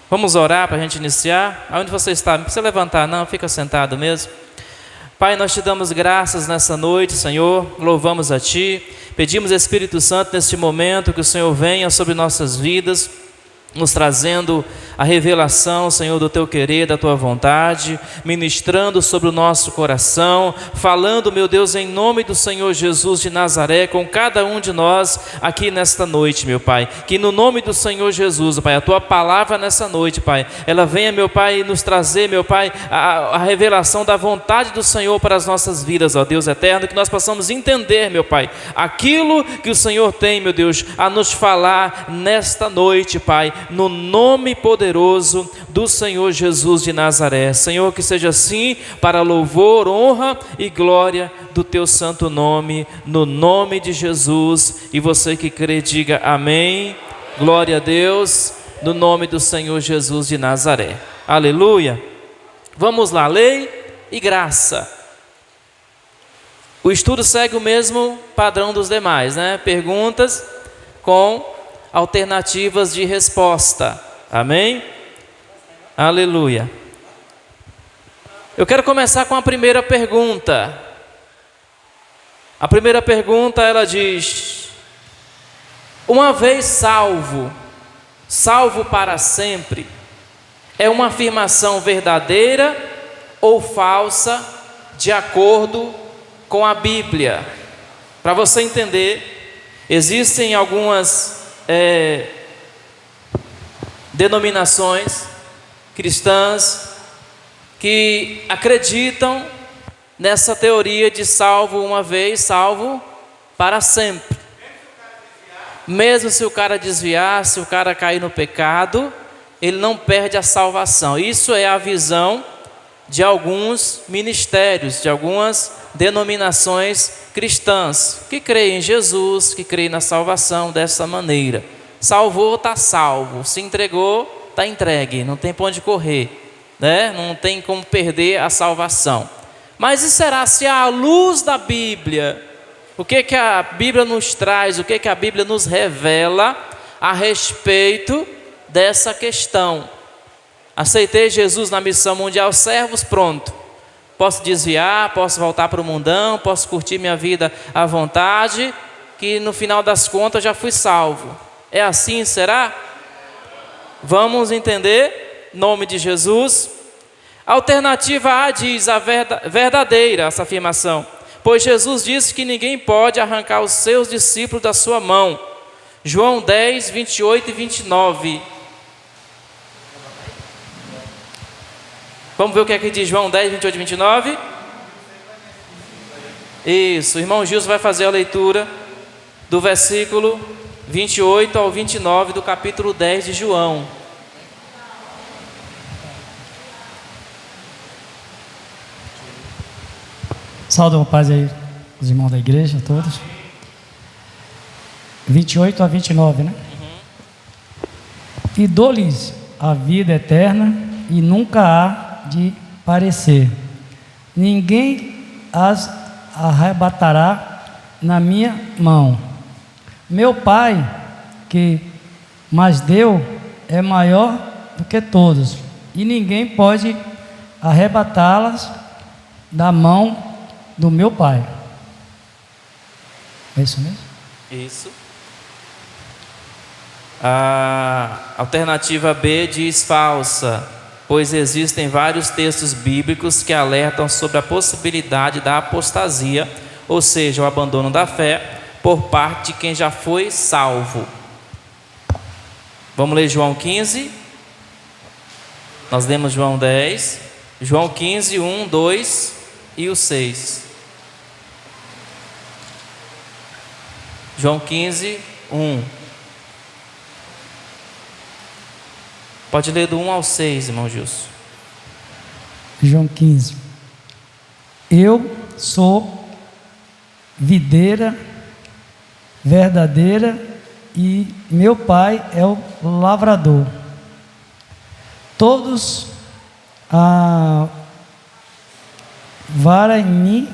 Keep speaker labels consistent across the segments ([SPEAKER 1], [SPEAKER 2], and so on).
[SPEAKER 1] Vamos orar para a gente iniciar? Aonde você está? Não precisa levantar não, fica sentado mesmo. Pai, nós te damos graças nessa noite, Senhor, louvamos a Ti, pedimos, Espírito Santo, neste momento, que o Senhor venha sobre nossas vidas, nos trazendo a revelação, Senhor, do Teu querer, da Tua vontade, ministrando sobre o nosso coração, falando, meu Deus, em nome do Senhor Jesus de Nazaré, com cada um de nós aqui nesta noite, meu Pai, que no nome do Senhor Jesus, Pai, a Tua palavra nessa noite, Pai, ela venha, meu Pai, nos trazer, meu Pai, a revelação da vontade do Senhor para as nossas vidas, ó Deus eterno, que nós possamos entender, meu Pai, aquilo que o Senhor tem, meu Deus, a nos falar nesta noite, Pai, no nome poderoso do Senhor Jesus de Nazaré. Senhor, que seja assim, para louvor, honra e glória do Teu santo nome, no nome de Jesus. E você que crê, diga amém. Glória a Deus, no nome do Senhor Jesus de Nazaré. Aleluia. Vamos lá, lei e graça. O estudo segue o mesmo padrão dos demais, né? Perguntas com alternativas de resposta. Amém? Aleluia. Eu quero começar com a primeira pergunta. A primeira pergunta, ela diz: uma vez salvo, salvo para sempre, é uma afirmação verdadeira ou falsa de acordo com a Bíblia? Para você entender, existem algumas denominações cristãs que acreditam nessa teoria de salvo uma vez, salvo para sempre. Mesmo se o cara desviar, se o cara cair no pecado, ele não perde a salvação. Isso é a visão de alguns ministérios, de algumas denominações cristãs, que creem em Jesus, que creem na salvação dessa maneira. Salvou, está salvo. Se entregou, está entregue. Não tem para onde correr, né? Não tem como perder a salvação. Mas e será se à luz da Bíblia, o que a Bíblia nos traz, o que a Bíblia nos revela a respeito dessa questão? Aceitei Jesus na missão mundial, servos, pronto. Posso desviar, posso voltar para o mundão, posso curtir minha vida à vontade, que no final das contas já fui salvo. É assim, será? Vamos entender, em nome de Jesus. Alternativa A diz a verdadeira, essa afirmação. Pois Jesus disse que ninguém pode arrancar os seus discípulos da sua mão. João 10, 28 e 29. Vamos ver o que é que diz João 10, 28 e 29? Isso, o irmão Gilson vai fazer a leitura do versículo 28 ao 29 do capítulo 10 de João.
[SPEAKER 2] Saúde, paz aí, os irmãos da igreja, todos. 28 a 29, né? E dou-lhes a vida eterna e nunca há de parecer. Ninguém as arrebatará na minha mão. Meu Pai, que mais deu, é maior do que todos, e ninguém pode arrebatá-las da mão do meu Pai. É isso mesmo?
[SPEAKER 1] Isso. A alternativa B diz falsa, pois existem vários textos bíblicos que alertam sobre a possibilidade da apostasia, ou seja, o abandono da fé, por parte de quem já foi salvo. Vamos ler João 15. Nós lemos João 10. João 15, 1, 2 e o 6. João 15, 1. Pode ler do 1 ao 6, irmão Gilson.
[SPEAKER 2] João 15. Eu sou videira verdadeira e meu Pai é o lavrador. Todos a vara em mim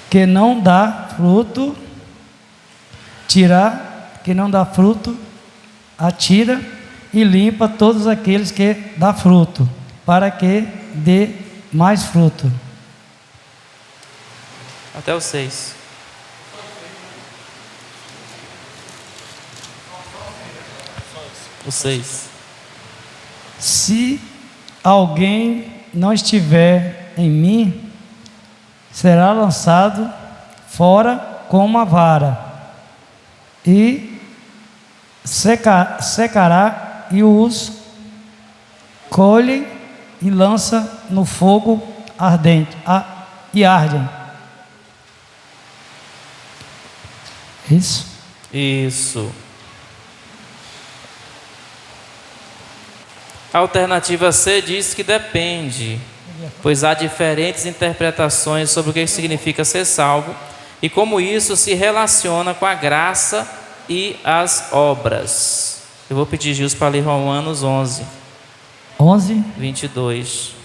[SPEAKER 2] que não dá fruto, que não dá fruto, atira, e limpa todos aqueles que dá fruto, para que dê mais fruto.
[SPEAKER 1] Até o 6. O 6.
[SPEAKER 2] Se alguém não estiver em mim, será lançado fora como a vara, e secará, e os colhe e lança no fogo ardente, e ardem. Isso?
[SPEAKER 1] Isso. A alternativa C diz que depende, pois há diferentes interpretações sobre o que significa ser salvo e como isso se relaciona com a graça e as obras. Eu vou pedir Gilson para ler Romanos 11, 22.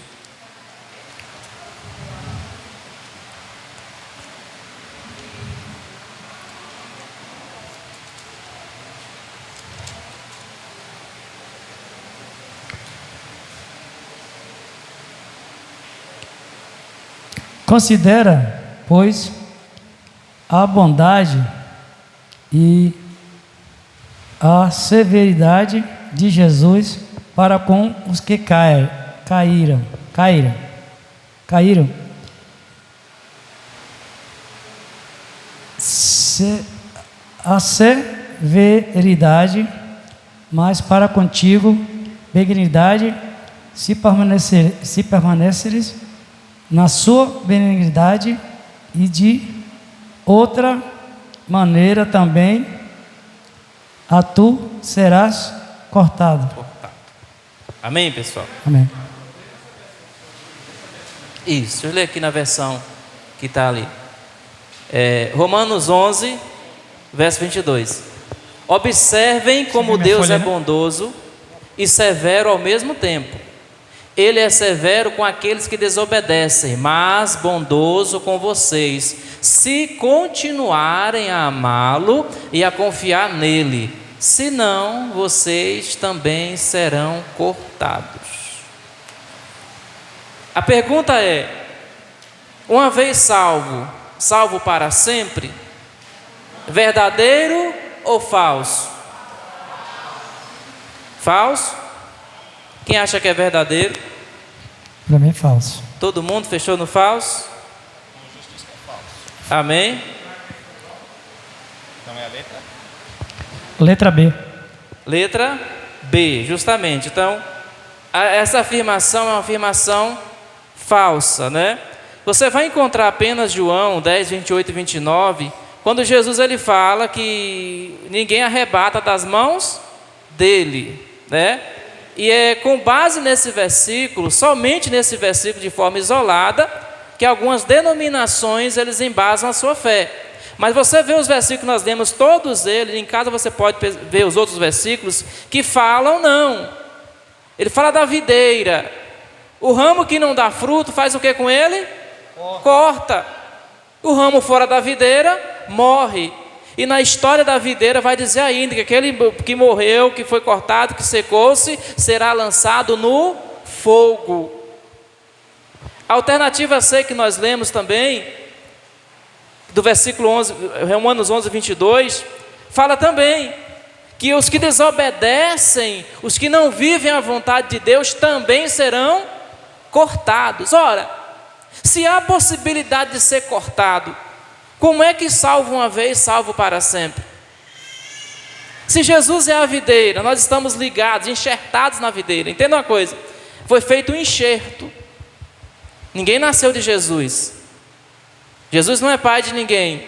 [SPEAKER 2] Considera, pois, a bondade e a severidade de Jesus para com os que caíram. A severidade, mas para contigo benignidade, se permaneceres na sua benignidade, e de outra maneira também a tu serás cortado.
[SPEAKER 1] Amém, pessoal?
[SPEAKER 2] Amém.
[SPEAKER 1] Isso, deixa eu ler aqui na versão que está ali. Romanos 11, verso 22. Observem como Deus é bondoso e severo ao mesmo tempo. Ele é severo com aqueles que desobedecem, mas bondoso com vocês, se continuarem a amá-lo e a confiar nele. Senão, vocês também serão cortados. A pergunta é: uma vez salvo para sempre? Verdadeiro ou falso? Falso? Quem acha que é verdadeiro?
[SPEAKER 2] Para mim é falso.
[SPEAKER 1] Todo mundo fechou no falso? Amém?
[SPEAKER 3] Então é a letra?
[SPEAKER 2] Letra B.
[SPEAKER 1] Letra B, justamente. Então, essa afirmação é uma afirmação falsa, né? Você vai encontrar apenas João 10, 28 e 29, quando Jesus ele fala que ninguém arrebata das mãos dele, né? E é com base nesse versículo, somente nesse versículo de forma isolada, que algumas denominações eles embasam a sua fé. Mas você vê os versículos que nós lemos, todos eles, em casa você pode ver os outros versículos, que falam não. Ele fala da videira. O ramo que não dá fruto, faz o que com ele? Corta. O ramo fora da videira, morre. E na história da videira vai dizer ainda que aquele que morreu, que foi cortado, que secou-se, será lançado no fogo. A alternativa C que nós lemos também, do versículo 11, Romanos 11, 22, fala também que os que desobedecem, os que não vivem a vontade de Deus, também serão cortados. Ora, se há possibilidade de ser cortado, como é que salvo uma vez, salvo para sempre? Se Jesus é a videira, nós estamos ligados, enxertados na videira. Entenda uma coisa, foi feito um enxerto. Ninguém nasceu de Jesus. Jesus não é pai de ninguém.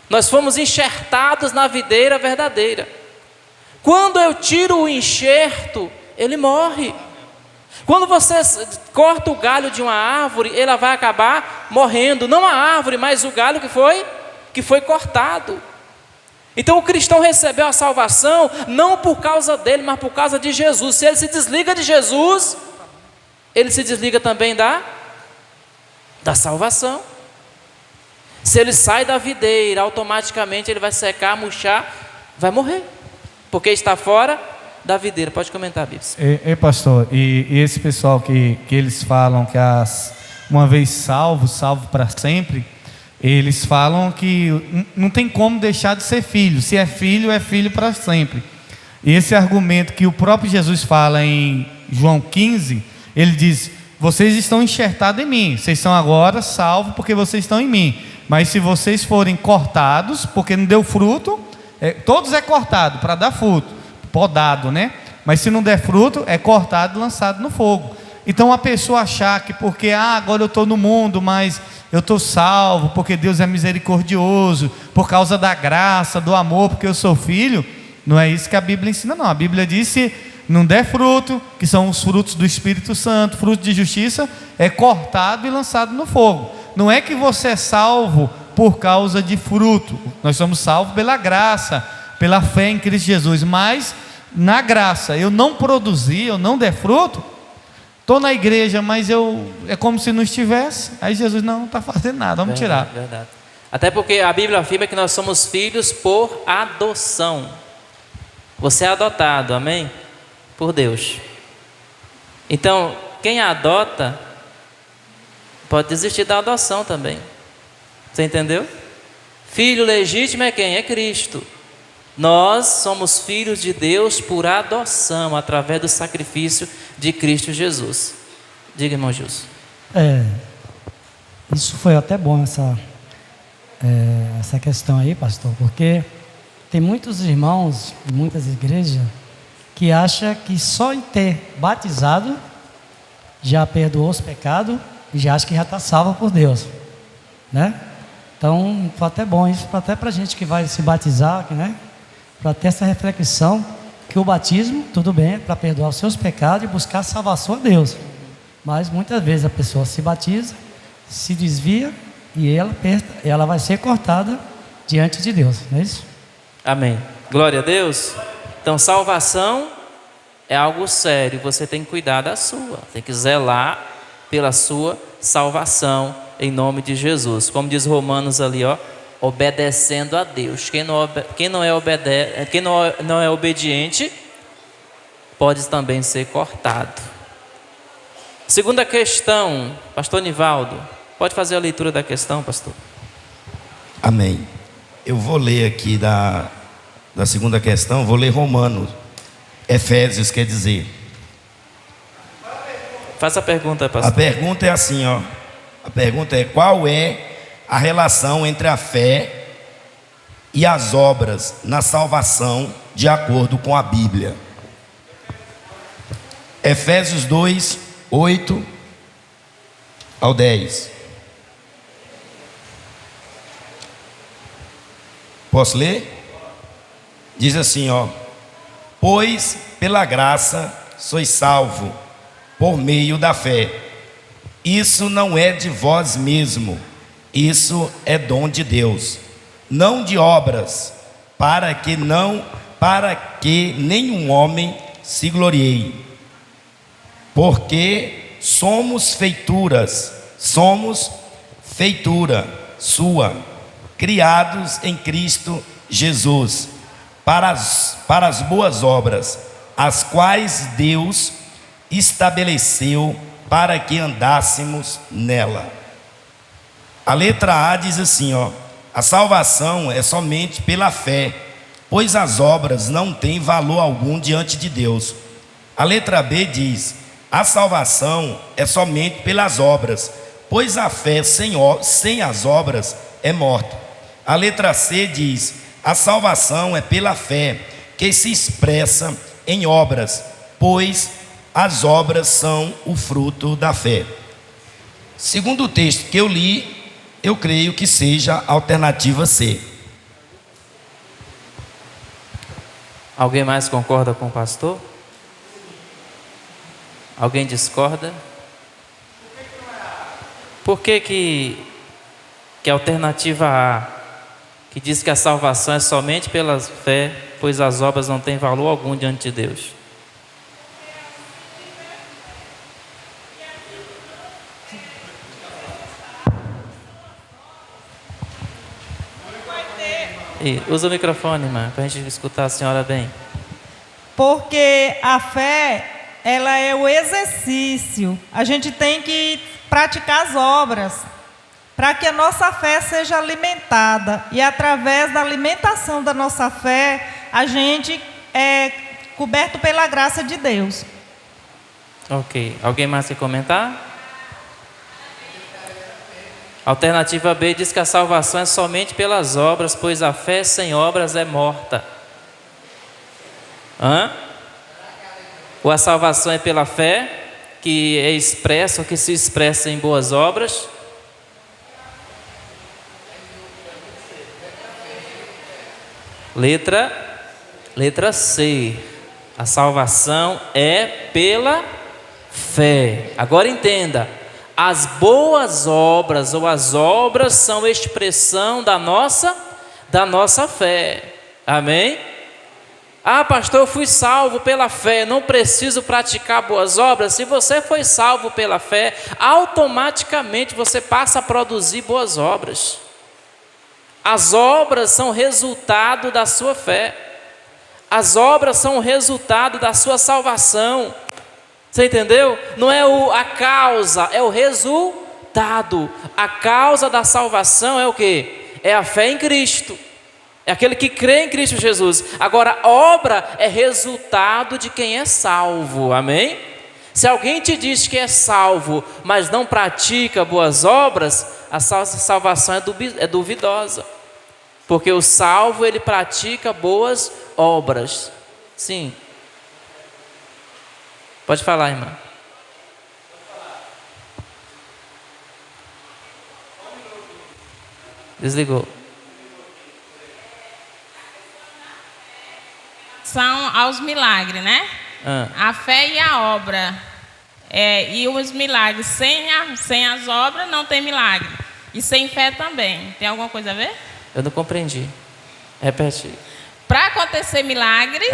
[SPEAKER 1] Nós fomos enxertados na videira verdadeira. Quando eu tiro o enxerto, ele morre. Quando você corta o galho de uma árvore, ela vai acabar morrendo. Não a árvore, mas o galho que foi cortado. Então o cristão recebeu a salvação não por causa dele, mas por causa de Jesus. Se ele se desliga de Jesus, ele se desliga também da salvação. Se ele sai da videira, automaticamente ele vai secar, murchar, vai morrer, porque está fora da videira. Pode comentar, Bispo.
[SPEAKER 3] Pastor, e esse pessoal que eles falam que uma vez salvo para sempre, eles falam que não tem como deixar de ser filho. Se é filho para sempre. E esse argumento que o próprio Jesus fala em João 15, ele diz: vocês estão enxertados em mim, vocês são agora salvos porque vocês estão em mim. Mas se vocês forem cortados, porque não deu fruto, todos é cortado para dar fruto, podado, né? Mas se não der fruto, é cortado e lançado no fogo. Então a pessoa achar que porque agora eu estou no mundo, mas eu estou salvo, porque Deus é misericordioso, por causa da graça, do amor, porque eu sou filho, não é isso que a Bíblia ensina, não. A Bíblia diz: se não der fruto, que são os frutos do Espírito Santo, fruto de justiça, é cortado e lançado no fogo. Não é que você é salvo por causa de fruto, nós somos salvos pela graça, pela fé em Cristo Jesus, mas na graça, eu não produzi, eu não der fruto, estou na igreja, mas é como se não estivesse, aí Jesus não está fazendo nada, vamos tirar.
[SPEAKER 1] Verdade. Até porque a Bíblia afirma que nós somos filhos por adoção. Você é adotado, amém? Por Deus. Então, quem adota pode desistir da adoção também. Você entendeu? Filho legítimo é quem? É Cristo. Nós somos filhos de Deus por adoção, através do sacrifício de Cristo Jesus. Diga, irmão Gilson.
[SPEAKER 2] Isso foi até bom essa questão aí, pastor, porque tem muitos irmãos, muitas igrejas, que acham que só em ter batizado já perdoou os pecados e já acha que já está salvo por Deus, né? Então foi até bom isso, até para a gente que vai se batizar, né? Para ter essa reflexão que o batismo, tudo bem, é para perdoar os seus pecados e buscar salvação a Deus, mas muitas vezes a pessoa se batiza, se desvia e ela vai ser cortada diante de Deus, não é isso?
[SPEAKER 1] Amém. Glória a Deus. Então, salvação é algo sério, você tem que cuidar da sua, tem que zelar pela sua salvação, em nome de Jesus. Como diz Romanos ali, obedecendo a Deus. Quem não é obediente, pode também ser cortado. Segunda questão, pastor Nivaldo, pode fazer a leitura da questão, pastor?
[SPEAKER 4] Amém. Eu vou ler aqui da segunda questão, vou ler Romanos, Efésios, quer dizer.
[SPEAKER 1] Faça a pergunta, pastor.
[SPEAKER 4] A pergunta é assim, a pergunta é: qual é a relação entre a fé e as obras na salvação de acordo com a Bíblia? Efésios 2, 8 ao 10. Posso ler? Diz assim, pois pela graça sois salvo por meio da fé. Isso não é de vós mesmo, isso é dom de Deus, não de obras, para que nenhum homem se glorie. Porque somos feitura sua, criados em Cristo Jesus, para as boas obras, as quais Deus estabeleceu para que andássemos nela. A letra A diz assim, a salvação é somente pela fé, pois as obras não têm valor algum diante de Deus. A letra B diz: a salvação é somente pelas obras, pois a fé sem as obras é morta. A letra C diz: a salvação é pela fé, que se expressa em obras, pois as obras são o fruto da fé. Segundo o texto que eu li, eu creio que seja a alternativa C.
[SPEAKER 1] Alguém mais concorda com o pastor? Alguém discorda? Por que a alternativa A, que diz que a salvação é somente pela fé, pois as obras não têm valor algum diante de Deus? Usa o microfone, irmã, para a gente escutar a senhora bem.
[SPEAKER 5] porque a fé, ela é o exercício. A gente tem que praticar as obras para que a nossa fé seja alimentada. E através da alimentação da nossa fé, a gente é coberto pela graça de Deus.
[SPEAKER 1] Ok. Alguém mais quer comentar? Alternativa B diz que a salvação é somente pelas obras, pois a fé sem obras é morta. Ou a salvação é pela fé, que é expressa, ou que se expressa em boas obras? Letra C. A salvação é pela fé. Agora entenda. As boas obras ou as obras são expressão da nossa fé. Amém? Ah, pastor, eu fui salvo pela fé, não preciso praticar boas obras. Se você foi salvo pela fé, automaticamente você passa a produzir boas obras. As obras são resultado da sua fé. As obras são o resultado da sua salvação. Você entendeu? Não é a causa, é o resultado. A causa da salvação é o quê? É a fé em Cristo. É aquele que crê em Cristo Jesus. Agora, obra é resultado de quem é salvo. Amém? Se alguém te diz que é salvo, mas não pratica boas obras, a salvação é duvidosa. Porque o salvo, ele pratica boas obras. Sim. Pode falar, irmã. Desligou.
[SPEAKER 6] São aos milagres, né? A fé e a obra. E os milagres. Sem as obras não tem milagre. E sem fé também. Tem alguma coisa a ver?
[SPEAKER 1] Eu não compreendi. Repete.
[SPEAKER 6] Para acontecer milagres,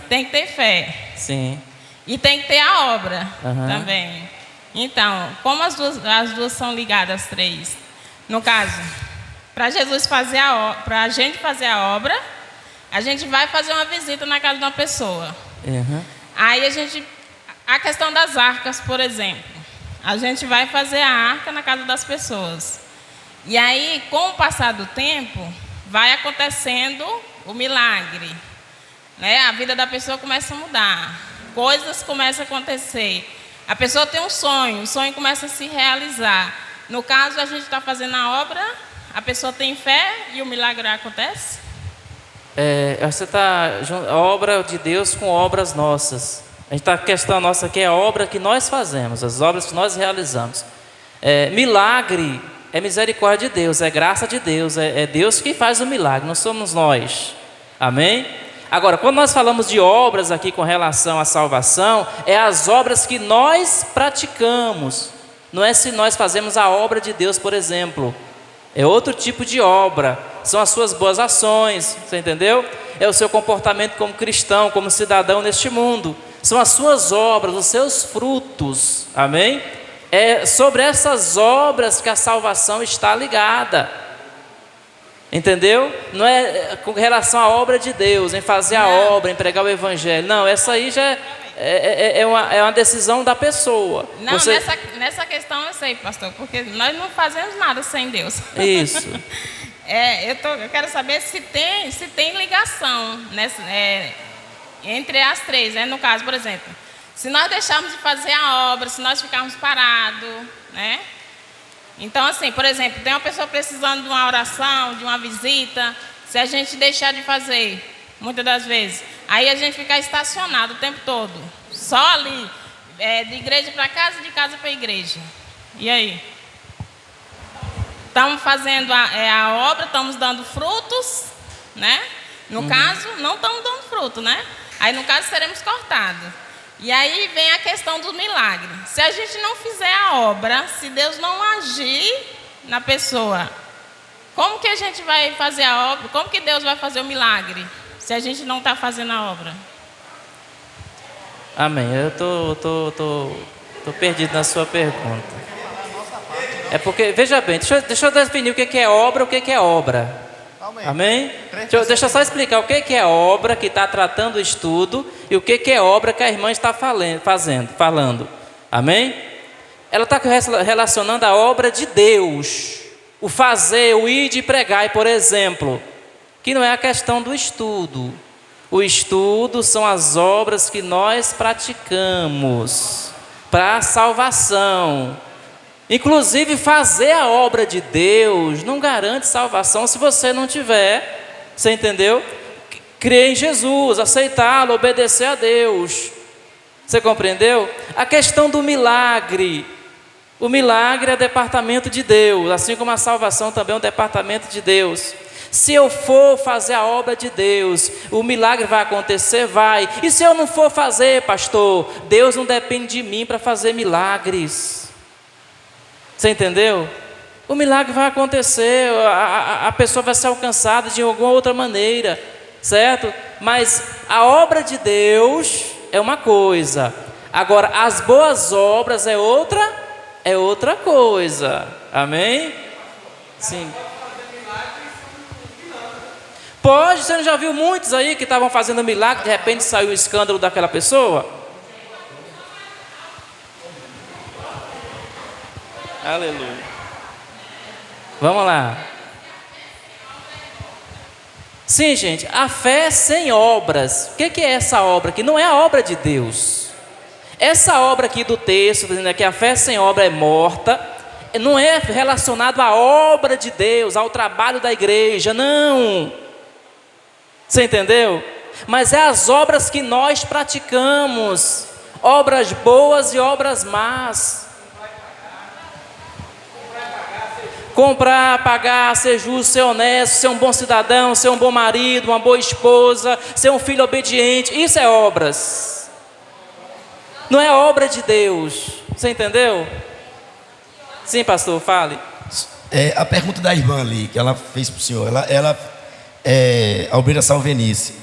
[SPEAKER 6] tem que ter fé.
[SPEAKER 1] Sim.
[SPEAKER 6] E tem que ter a obra também. Então, como as duas são ligadas, as três? No caso, para Jesus fazer para a gente fazer a obra, a gente vai fazer uma visita na casa de uma pessoa. Aí a questão das arcas, por exemplo, a gente vai fazer a arca na casa das pessoas. E aí, com o passar do tempo, vai acontecendo o milagre, né? A vida da pessoa começa a mudar. Coisas começam a acontecer. A pessoa tem um sonho, o sonho começa a se realizar. No caso, a gente está fazendo a obra, a pessoa tem fé e o milagre acontece?
[SPEAKER 1] Você está a obra de Deus com obras nossas. A questão nossa aqui é a obra que nós fazemos, as obras que nós realizamos. Milagre é misericórdia de Deus, é graça de Deus, é Deus que faz o milagre, não somos nós. Amém? Agora, quando nós falamos de obras aqui com relação à salvação, é as obras que nós praticamos. Não é se nós fazemos a obra de Deus, por exemplo. É outro tipo de obra. São as suas boas ações, você entendeu? É o seu comportamento como cristão, como cidadão neste mundo. São as suas obras, os seus frutos. Amém? É sobre essas obras que a salvação está ligada. Entendeu? Não é com relação à obra de Deus, em fazer a obra, em pregar o evangelho. Não, essa aí já é uma decisão da pessoa.
[SPEAKER 6] Não, nessa questão eu sei, pastor, porque nós não fazemos nada sem Deus.
[SPEAKER 1] Isso.
[SPEAKER 6] Eu quero saber se tem ligação entre as três, né? No caso, por exemplo, se nós deixarmos de fazer a obra, se nós ficarmos parados, né? Então, assim, por exemplo, tem uma pessoa precisando de uma oração, de uma visita, se a gente deixar de fazer, muitas das vezes, aí a gente fica estacionado o tempo todo, só ali, de igreja para casa, de casa para igreja. E aí? Estamos fazendo a obra, estamos dando frutos, né? No caso, não estamos dando fruto, né? Aí, no caso, seremos cortados. E aí vem a questão do milagre. Se a gente não fizer a obra, se Deus não agir na pessoa, como que a gente vai fazer a obra? Como que Deus vai fazer o milagre se a gente não está fazendo a obra?
[SPEAKER 1] Amém. Eu tô perdido na sua pergunta. É porque, veja bem, deixa eu definir o que é obra, o que é obra. Amém? Deixa eu só explicar o que é obra que está tratando o estudo e o que é obra que a irmã está falando. Amém? Ela está relacionando a obra de Deus, o fazer, o ir de pregar, por exemplo, que não é a questão do estudo. O estudo são as obras que nós praticamos para a salvação. Inclusive, fazer a obra de Deus não garante salvação se você não tiver, você entendeu? Crer em Jesus, aceitá-lo, obedecer a Deus. Você compreendeu? A questão do milagre. O milagre é departamento de Deus, assim como a salvação também é um departamento de Deus. Se eu for fazer a obra de Deus, o milagre vai acontecer? Vai. E se eu não for fazer, pastor? Deus não depende de mim para fazer milagres. Você entendeu? O milagre vai acontecer, a pessoa vai ser alcançada de alguma outra maneira, certo? Mas a obra de Deus é uma coisa, agora as boas obras é outra coisa, amém? Sim. Pode, você não já viu muitos aí que estavam fazendo milagre, de repente saiu o escândalo daquela pessoa? Aleluia. Vamos lá. Sim, gente, a fé sem obras. O que é essa obra aqui? Não é a obra de Deus. Essa obra aqui do texto, dizendo que a fé sem obra é morta, não é relacionado à obra de Deus, ao trabalho da igreja, não. Você entendeu? Mas é as obras que nós praticamos, obras boas e obras más. Comprar, pagar, ser justo, ser honesto, ser um bom cidadão, ser um bom marido, uma boa esposa, ser um filho obediente, isso é obras. Não é obra de Deus. Você entendeu? Sim, pastor, fale.
[SPEAKER 4] A pergunta da irmã ali, que ela fez para o senhor, a obreira Salvenice,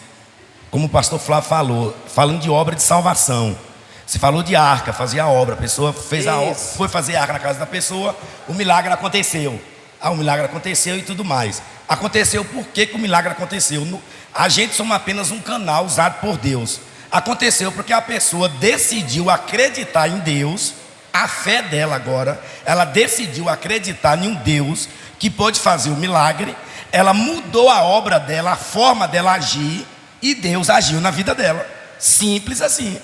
[SPEAKER 4] como o pastor Flávio falou, falando de obra de salvação. Você falou de arca, fazia a obra, a pessoa fez foi fazer a arca na casa da pessoa, o milagre aconteceu. O milagre aconteceu e tudo mais. Aconteceu por que o milagre aconteceu? A gente somos apenas um canal usado por Deus. Aconteceu porque a pessoa decidiu acreditar em Deus, a fé dela agora, ela decidiu acreditar em um Deus que pode fazer o milagre, ela mudou a obra dela, a forma dela agir, e Deus agiu na vida dela. Simples assim.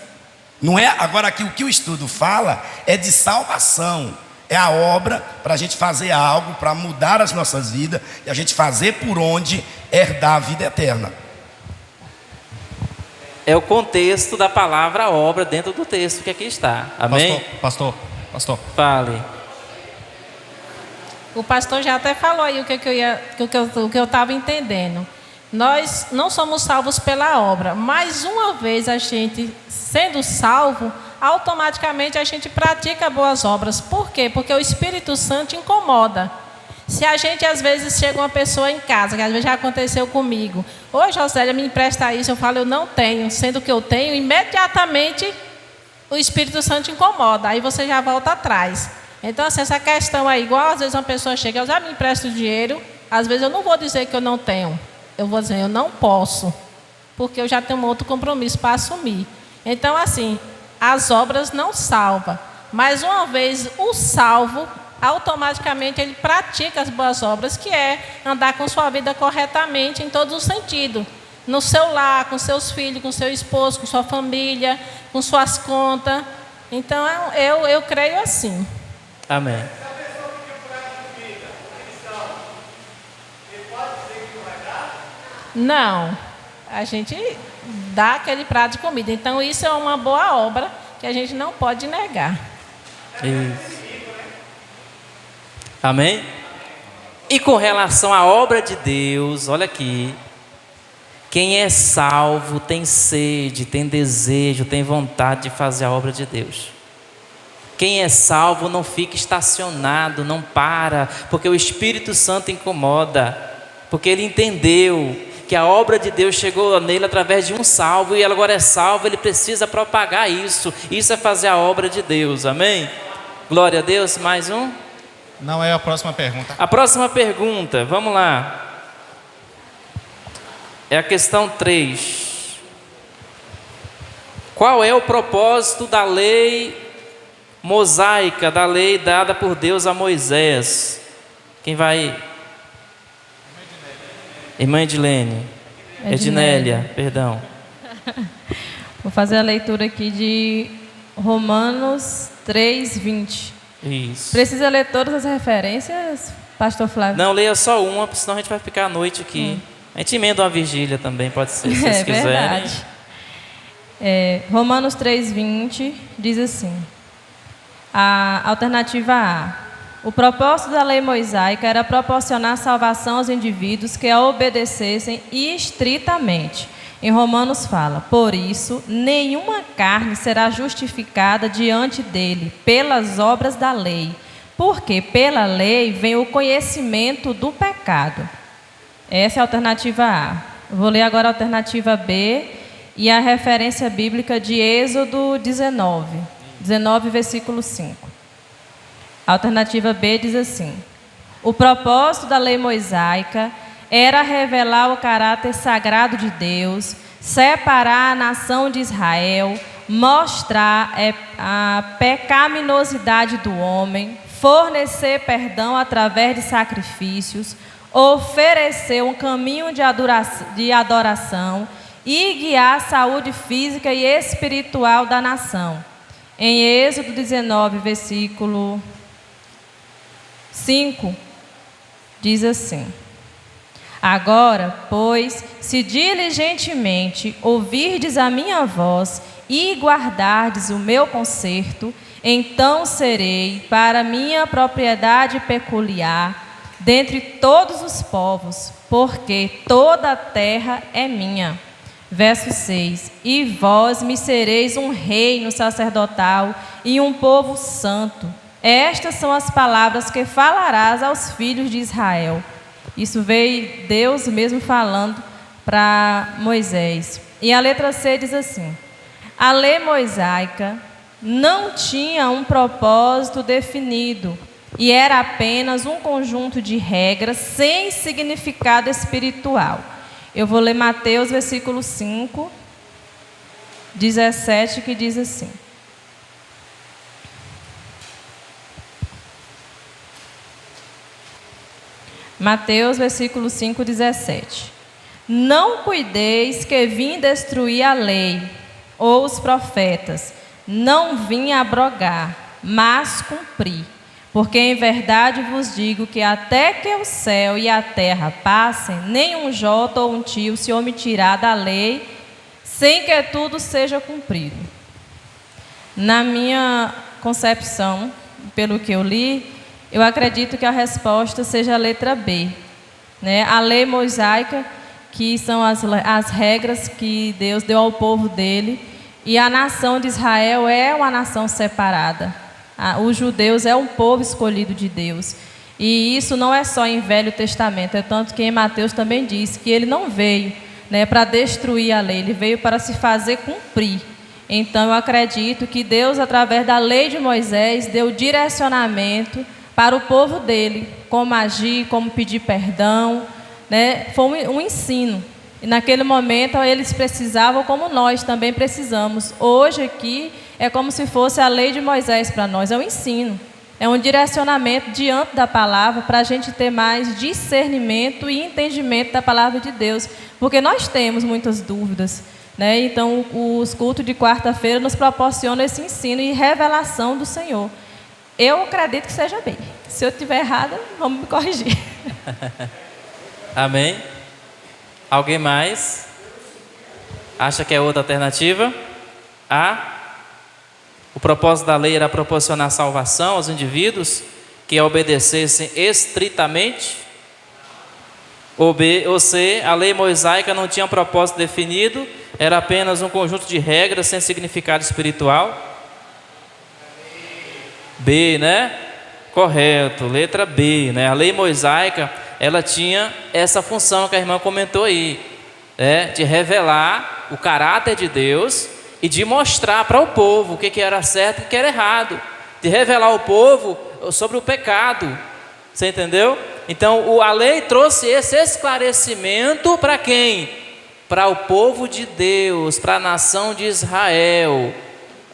[SPEAKER 4] Não é, agora aqui o que o estudo fala é de salvação, é a obra para a gente fazer algo, para mudar as nossas vidas, e a gente fazer por onde herdar a vida eterna.
[SPEAKER 1] É o contexto da palavra obra dentro do texto que aqui está, amém?
[SPEAKER 3] Pastor.
[SPEAKER 1] Fale.
[SPEAKER 6] O pastor já até falou aí o que eu estava entendendo. Nós não somos salvos pela obra, mas uma vez a gente sendo salvo, automaticamente a gente pratica boas obras. Por quê? Porque o Espírito Santo incomoda. Se a gente às vezes chega uma pessoa em casa, que às vezes já aconteceu comigo, oi Josélia, me empresta isso, eu falo eu não tenho, sendo que eu tenho, imediatamente o Espírito Santo incomoda, aí você já volta atrás. Então assim, essa questão aí, igual às vezes uma pessoa chega, eu já me empresto dinheiro, às vezes eu não vou dizer que eu não tenho, eu vou dizer eu não posso, porque eu já tenho um outro compromisso para assumir. Então assim, as obras não salvam, mas uma vez o salvo, automaticamente ele pratica as boas obras, que é andar com sua vida corretamente em todos os sentidos. No seu lar, com seus filhos, com seu esposo, com sua família, com suas contas. Então eu creio assim.
[SPEAKER 1] Amém.
[SPEAKER 6] Não, a gente dá aquele prato de comida. Então isso é uma boa obra que a gente não pode negar.
[SPEAKER 1] Isso. Amém? E com relação à obra de Deus, olha aqui. Quem é salvo tem sede, tem desejo, tem vontade de fazer a obra de Deus. Quem é salvo não fica estacionado, não para, porque o Espírito Santo incomoda, porque ele entendeu que a obra de Deus chegou nele através de um salvo, e ele agora é salvo, ele precisa propagar isso. Isso é fazer a obra de Deus, amém? Glória a Deus, mais um?
[SPEAKER 3] Não é a próxima pergunta.
[SPEAKER 1] A próxima pergunta, vamos lá. é a questão 3. Qual é o propósito da lei mosaica, da lei dada por Deus a Moisés? Quem vai? Irmã Edilene. Ednélia, perdão.
[SPEAKER 7] Vou fazer a leitura aqui de Romanos 3:20.
[SPEAKER 1] Isso.
[SPEAKER 7] Precisa ler todas as referências, pastor Flávio?
[SPEAKER 1] Não, leia só uma, porque senão a gente vai ficar à noite aqui. A gente emenda uma vigília também, pode ser, se vocês quiserem.
[SPEAKER 7] Verdade. Romanos 3:20 diz assim, a alternativa A. O propósito da lei mosaica era proporcionar salvação aos indivíduos que a obedecessem estritamente. Em Romanos fala, por isso, nenhuma carne será justificada diante dele pelas obras da lei, porque pela lei vem o conhecimento do pecado. Essa é a alternativa A. Vou ler agora a alternativa B e a referência bíblica de Êxodo 19, versículo 5. A alternativa B diz assim, o propósito da lei mosaica era revelar o caráter sagrado de Deus, separar a nação de Israel, mostrar a pecaminosidade do homem, fornecer perdão através de sacrifícios, oferecer um caminho de adoração e guiar a saúde física e espiritual da nação. Em Êxodo 19, versículo 5, diz assim, agora, pois, se diligentemente ouvirdes a minha voz e guardardes o meu concerto, então serei para minha propriedade peculiar dentre todos os povos, porque toda a terra é minha. Verso 6, e vós me sereis um reino sacerdotal e um povo santo. Estas são as palavras que falarás aos filhos de Israel. Isso veio Deus mesmo falando para Moisés. E a letra C diz assim, a lei mosaica não tinha um propósito definido e era apenas um conjunto de regras sem significado espiritual. Eu vou ler Mateus, versículo 5, 17, que diz assim, Mateus, versículo 5, 17. Não cuideis que vim destruir a lei ou os profetas. Não vim abrogar, mas cumprir. Porque em verdade vos digo que até que o céu e a terra passem, nenhum jota ou um tio se omitirá da lei, sem que tudo seja cumprido. Na minha concepção, pelo que eu li, eu acredito que a resposta seja a letra B, né? A lei mosaica, que são as regras que Deus deu ao povo dele, e a nação de Israel é uma nação separada. Os judeus é um povo escolhido de Deus. E isso não é só em Velho Testamento, é tanto que em Mateus também diz que ele não veio, né, para destruir a lei, ele veio para se fazer cumprir. Então eu acredito que Deus, através da lei de Moisés, deu direcionamento para o povo dele, como agir, como pedir perdão, né? Foi um ensino. E naquele momento eles precisavam, como nós também precisamos. Hoje aqui é como se fosse a lei de Moisés para nós, é um ensino. É um direcionamento diante da palavra para a gente ter mais discernimento e entendimento da palavra de Deus. Porque nós temos muitas dúvidas, né? Então os cultos de quarta-feira nos proporcionam esse ensino e revelação do Senhor. Eu acredito que seja bem. Se eu estiver errada, vamos me corrigir.
[SPEAKER 1] Amém? Alguém mais? Acha que é outra alternativa? A. O propósito da lei era proporcionar salvação aos indivíduos que a obedecessem estritamente. Ou B. Ou C. A lei mosaica não tinha um propósito definido, era apenas um conjunto de regras sem significado espiritual. B, né? Correto, letra B, né? A lei mosaica, ela tinha essa função que a irmã comentou aí, né? De revelar o caráter de Deus e de mostrar para o povo o que era certo e o que era errado, de revelar ao povo sobre o pecado. Você entendeu? Então a lei trouxe esse esclarecimento para quem? para o povo de Deus, para a nação de Israel.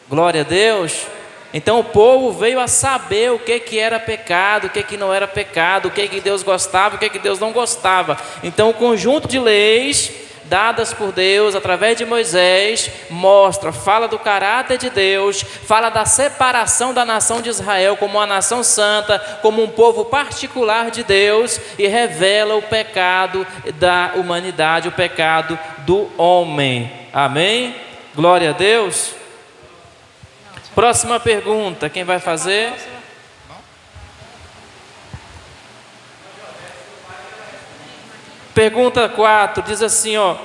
[SPEAKER 1] Glória a Deus. Então o povo veio a saber o que era pecado, o que não era pecado, o que Deus gostava, o que Deus não gostava. Então o conjunto de leis dadas por Deus através de Moisés mostra, fala do caráter de Deus, fala da separação da nação de Israel como uma nação santa, como um povo particular de Deus, e revela o pecado da humanidade, o pecado do homem. Amém? Glória a Deus. Próxima pergunta, quem vai fazer? Pergunta 4, diz assim, ó: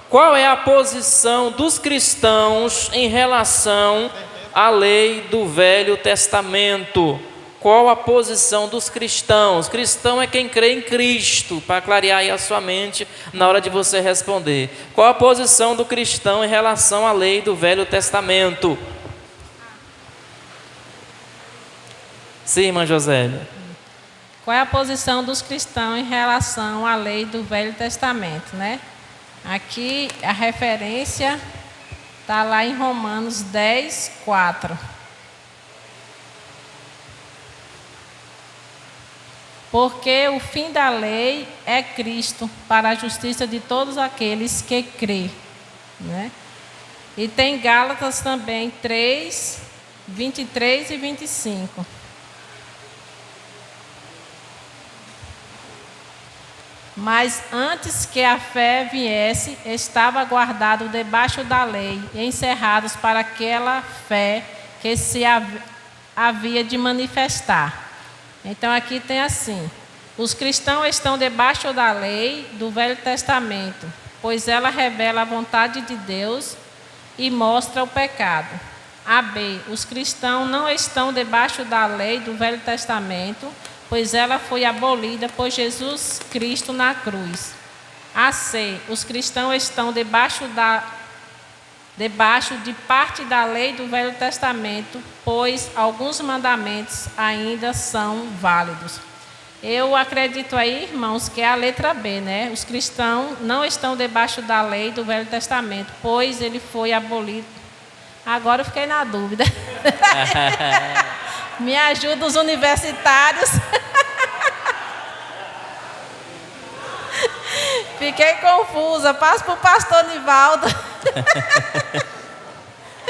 [SPEAKER 1] qual é a posição dos cristãos em relação à lei do Velho Testamento? Qual a posição dos cristãos? Cristão é quem crê em Cristo, para clarear aí a sua mente na hora de você responder. Qual a posição do cristão em relação à lei do Velho Testamento? Sim, irmã Josélia.
[SPEAKER 6] Qual é a posição dos cristãos em relação à lei do Velho Testamento, né? Aqui a referência está lá em Romanos 10, 4. Porque o fim da lei é Cristo, para a justiça de todos aqueles que crê, né? E tem Gálatas também 3, 23 e 25. Mas antes que a fé viesse, estava guardado debaixo da lei, e encerrados para aquela fé que se havia de manifestar. Então aqui tem assim: os cristãos estão debaixo da lei do Velho Testamento, pois ela revela a vontade de Deus e mostra o pecado. AB, os cristãos não estão debaixo da lei do Velho Testamento, pois ela foi abolida por Jesus Cristo na cruz. AC, os cristãos estão debaixo de parte da lei do Velho Testamento, pois alguns mandamentos ainda são válidos. Eu acredito aí, irmãos, que é a letra B, né? Os cristãos não estão debaixo da lei do Velho Testamento, pois ele foi abolido. Agora eu fiquei na dúvida. Me ajuda os universitários. Fiquei confusa. Passo para o pastor Nivaldo.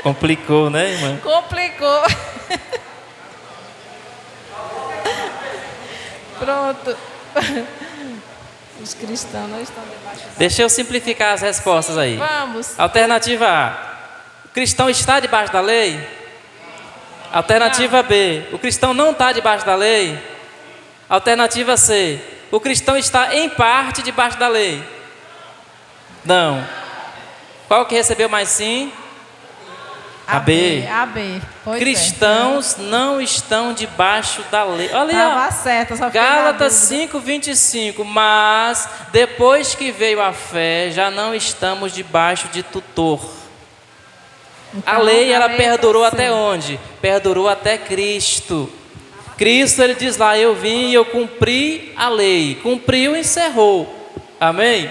[SPEAKER 1] Complicou, né, irmã?
[SPEAKER 6] Complicou. Pronto. Os cristãos não estão debaixo da...
[SPEAKER 1] Deixa eu simplificar as respostas aí.
[SPEAKER 6] Vamos.
[SPEAKER 1] Alternativa A: o cristão está debaixo da lei? Alternativa B: o cristão não está debaixo da lei? Alternativa C: o cristão está em parte debaixo da lei? Não. Qual que recebeu mais sim? A B.
[SPEAKER 6] A B. Pois
[SPEAKER 1] cristãos não estão debaixo da lei. Olha aí,
[SPEAKER 6] estava certa, só fiquei na
[SPEAKER 1] Gálatas
[SPEAKER 6] dúvida.
[SPEAKER 1] 5:25. Mas depois que veio a fé, já não estamos debaixo de tutor.
[SPEAKER 6] Então,
[SPEAKER 1] a lei, ela
[SPEAKER 6] tá
[SPEAKER 1] perdurou
[SPEAKER 6] certo.
[SPEAKER 1] até onde? Perdurou até Cristo. Cristo, ele diz lá: eu vim e eu cumpri a lei. Cumpriu e encerrou. Amém?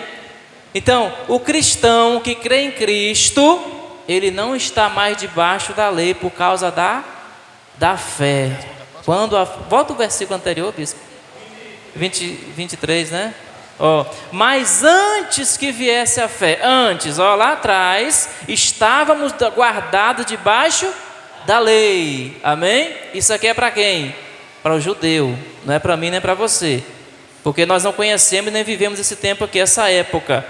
[SPEAKER 1] Então, o cristão que crê em Cristo, ele não está mais debaixo da lei por causa da fé. Volta o versículo anterior, bispo. 23, né? Mas antes que viesse a fé, lá atrás, estávamos guardados debaixo da lei. Amém? Isso aqui é para quem? Para o judeu. Não é para mim nem para você. Porque nós não conhecemos nem vivemos esse tempo aqui, essa época.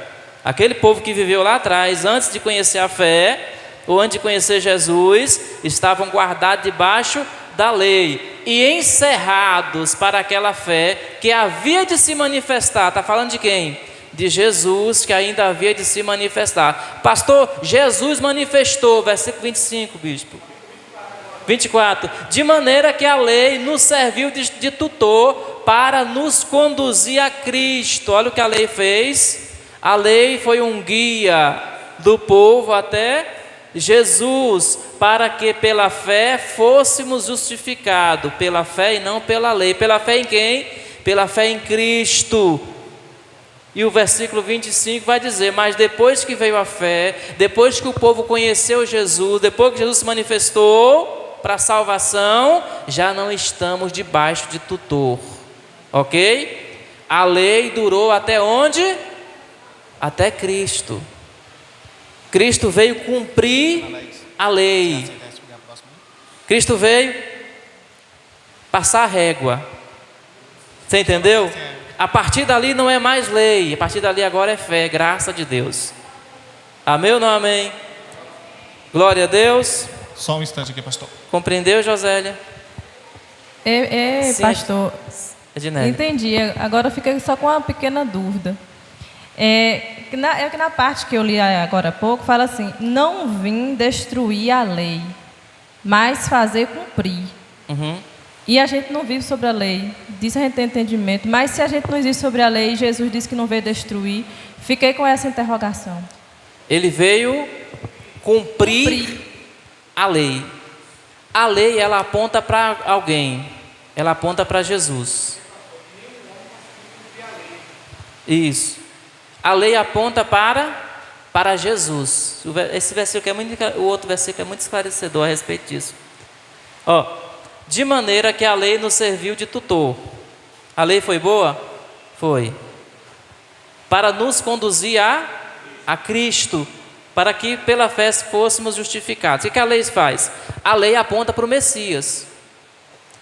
[SPEAKER 1] Aquele povo que viveu lá atrás, antes de conhecer a fé, ou antes de conhecer Jesus, estavam guardados debaixo da lei e encerrados para aquela fé que havia de se manifestar. Está falando de quem? De Jesus, que ainda havia de se manifestar. Pastor, Jesus manifestou, versículo 25, bispo. 24. De maneira que a lei nos serviu de tutor para nos conduzir a Cristo. Olha o que a lei fez. A lei foi um guia do povo até Jesus, para que pela fé fôssemos justificados, pela fé e não pela lei. Pela fé em quem? Pela fé em Cristo. E o versículo 25 vai dizer: mas depois que veio a fé, depois que o povo conheceu Jesus, depois que Jesus se manifestou para a salvação, já não estamos debaixo de tutor, ok? A lei durou até onde? Até Cristo. Cristo veio cumprir a lei. Cristo veio passar a régua. Você entendeu? A partir dali não é mais lei, a partir dali agora é fé, graça de Deus. Amém ou não amém? Glória a Deus.
[SPEAKER 8] Só um instante aqui, pastor.
[SPEAKER 1] Compreendeu, Josélia?
[SPEAKER 7] Sim, pastor,
[SPEAKER 1] Edneia.
[SPEAKER 7] entendi. Agora eu fiquei só com uma pequena dúvida. Que na parte que eu li agora há pouco, fala assim: não vim destruir a lei, mas fazer cumprir.
[SPEAKER 1] Uhum.
[SPEAKER 7] E a gente não vive sobre a lei, disso a gente tem entendimento. Mas se a gente não vive sobre a lei, Jesus disse que não veio destruir, fiquei com essa interrogação.
[SPEAKER 1] Ele veio cumprir a lei. A lei, ela aponta para alguém, ela aponta para Jesus. Isso. A lei aponta para Jesus. Esse versículo o outro versículo é muito esclarecedor a respeito disso. De maneira que a lei nos serviu de tutor. A lei foi boa? Foi. Para nos conduzir a Cristo, para que pela fé fôssemos justificados. O que a lei faz? A lei aponta para o Messias.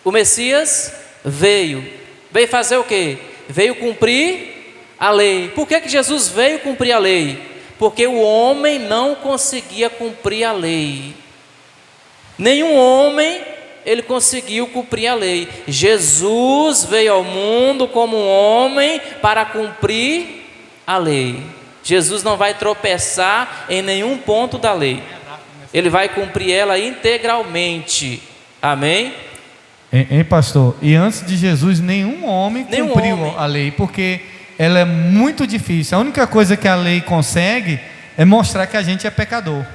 [SPEAKER 1] O Messias veio fazer o quê? Veio cumprir a lei. Por que Jesus veio cumprir a lei? Porque o homem não conseguia cumprir a lei. Nenhum homem ele conseguiu cumprir a lei. Jesus veio ao mundo como um homem para cumprir a lei. Jesus não vai tropeçar em nenhum ponto da lei. Ele vai cumprir ela integralmente. Amém?
[SPEAKER 3] Hein, pastor? E antes de Jesus, nenhum homem cumpriu a lei, porque ela é muito difícil. A única coisa que a lei consegue é mostrar que a gente é pecador.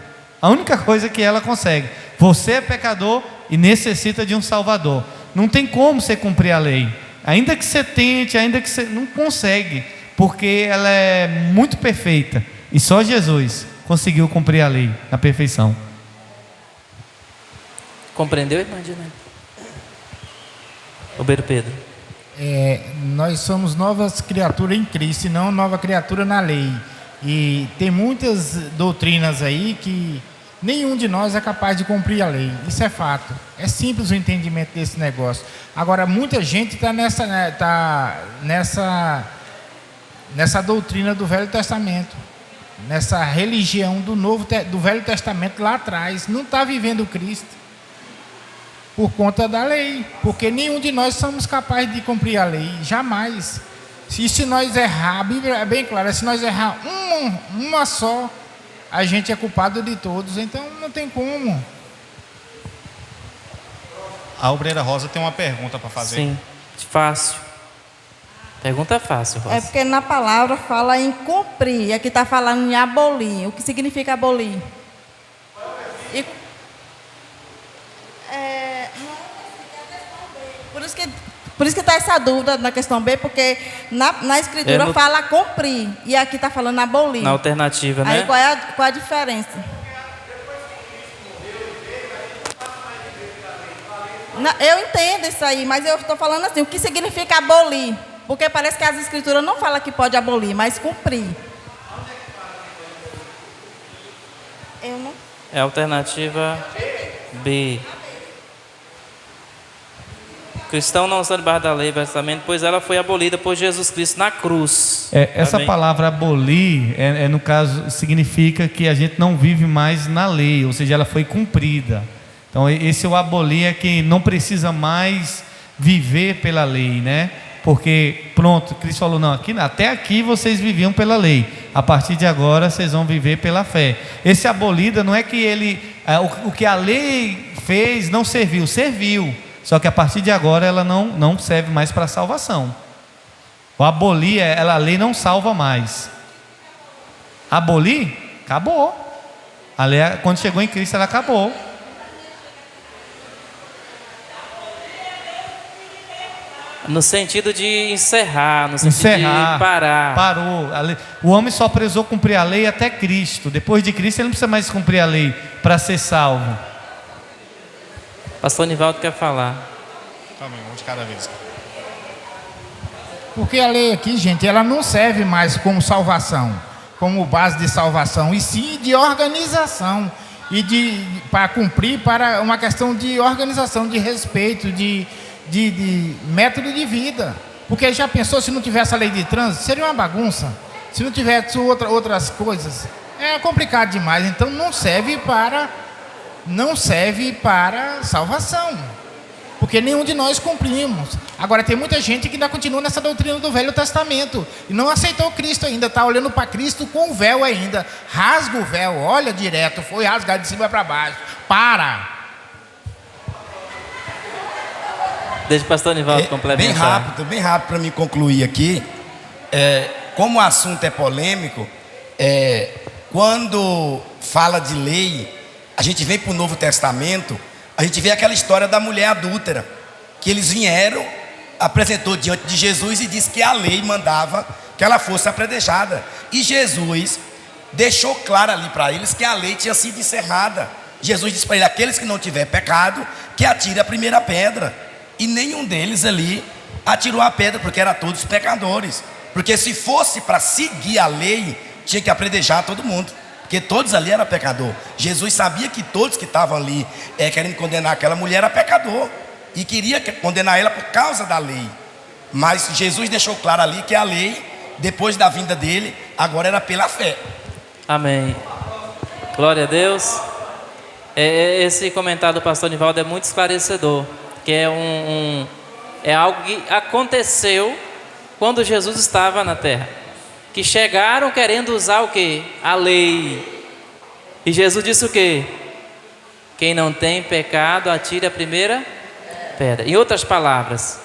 [SPEAKER 3] A única coisa que ela consegue. Você é pecador e necessita de um Salvador. Não tem como você cumprir a lei. Ainda que você tente, ainda que você não consegue, porque ela é muito perfeita. E só Jesus conseguiu cumprir a lei na perfeição.
[SPEAKER 1] Compreendeu, irmã Dina? Obeiro Pedro.
[SPEAKER 9] Nós somos novas criaturas em Cristo e não nova criatura na lei. E tem muitas doutrinas aí que nenhum de nós é capaz de cumprir a lei. Isso é fato. É simples o entendimento desse negócio. Agora, muita gente está nessa doutrina do Velho Testamento, nessa religião do Velho Testamento lá atrás. Não está vivendo Cristo por conta da lei, porque nenhum de nós somos capazes de cumprir a lei, jamais. Se nós errar, a Bíblia é bem clara, se nós errar uma só, a gente é culpado de todos, então não tem como.
[SPEAKER 8] A obreira Rosa tem uma pergunta para fazer.
[SPEAKER 1] Sim, fácil. Pergunta fácil, Rosa.
[SPEAKER 10] É porque na palavra fala em cumprir, e aqui está falando em abolir. O que significa abolir? Por isso que está essa dúvida na questão B, porque na escritura fala cumprir, e aqui está falando abolir.
[SPEAKER 1] Na alternativa, né?
[SPEAKER 10] Aí qual é a diferença? Eu entendo isso aí, mas eu estou falando assim, o que significa abolir? Porque parece que as escrituras não falam que pode abolir, mas cumprir.
[SPEAKER 1] É a alternativa B. O cristão não está debaixo da lei, pois ela foi abolida por Jesus Cristo na cruz.
[SPEAKER 3] Essa palavra abolir, no caso, significa que a gente não vive mais na lei, ou seja, ela foi cumprida. Então, esse é o abolir, é que não precisa mais viver pela lei, né? Porque, pronto, Cristo falou, não, até aqui vocês viviam pela lei, a partir de agora vocês vão viver pela fé. Esse abolida não é que o que a lei fez não serviu, serviu. Só que a partir de agora ela não serve mais para salvação. O abolir, a lei não salva mais. Abolir, acabou. A lei, quando chegou em Cristo, ela acabou.
[SPEAKER 1] No sentido de encerrar, no sentido de parar.
[SPEAKER 3] Parou. O homem só precisou cumprir a lei até Cristo. Depois de Cristo, ele não precisa mais cumprir a lei para ser salvo.
[SPEAKER 1] Pastor Nivaldo quer falar.
[SPEAKER 8] Também, um de cada vez.
[SPEAKER 9] Porque a lei aqui, gente, ela não serve mais como salvação, como base de salvação, e sim de organização. E para cumprir, para uma questão de organização, de respeito, de método de vida. Porque já pensou se não tivesse a lei de trânsito? Seria uma bagunça. Se não tivesse outras coisas, é complicado demais. Então não serve para salvação. Porque nenhum de nós cumprimos. Agora tem muita gente que ainda continua nessa doutrina do Velho Testamento e não aceitou Cristo ainda, está olhando para Cristo com o véu ainda. Rasga o véu, olha direto, foi rasgado de cima para baixo. Para!
[SPEAKER 1] Deixa o pastor Nivaldo complementar.
[SPEAKER 4] Bem rápido para me concluir aqui. Como o assunto é polêmico, quando fala de lei, a gente vem para o Novo Testamento, a gente vê aquela história da mulher adúltera, que eles vieram, apresentou diante de Jesus e disse que a lei mandava que ela fosse apredejada. E Jesus deixou claro ali para eles que a lei tinha sido encerrada. Jesus disse para ele: aqueles que não tiver pecado, que atire a primeira pedra. E nenhum deles ali atirou a pedra, porque eram todos pecadores. Porque se fosse para seguir a lei, tinha que apredejar todo mundo, porque todos ali eram pecador. Jesus sabia que todos que estavam ali querendo condenar aquela mulher era pecador, e queria condenar ela por causa da lei. Mas Jesus deixou claro ali que a lei, depois da vinda dele, agora era pela fé.
[SPEAKER 1] Amém. Glória a Deus. Esse comentário do pastor Nivaldo é muito esclarecedor, que é algo que aconteceu quando Jesus estava na terra, que chegaram querendo usar o quê? A lei. E Jesus disse o quê? Quem não tem pecado, atire a primeira pedra. Em outras palavras,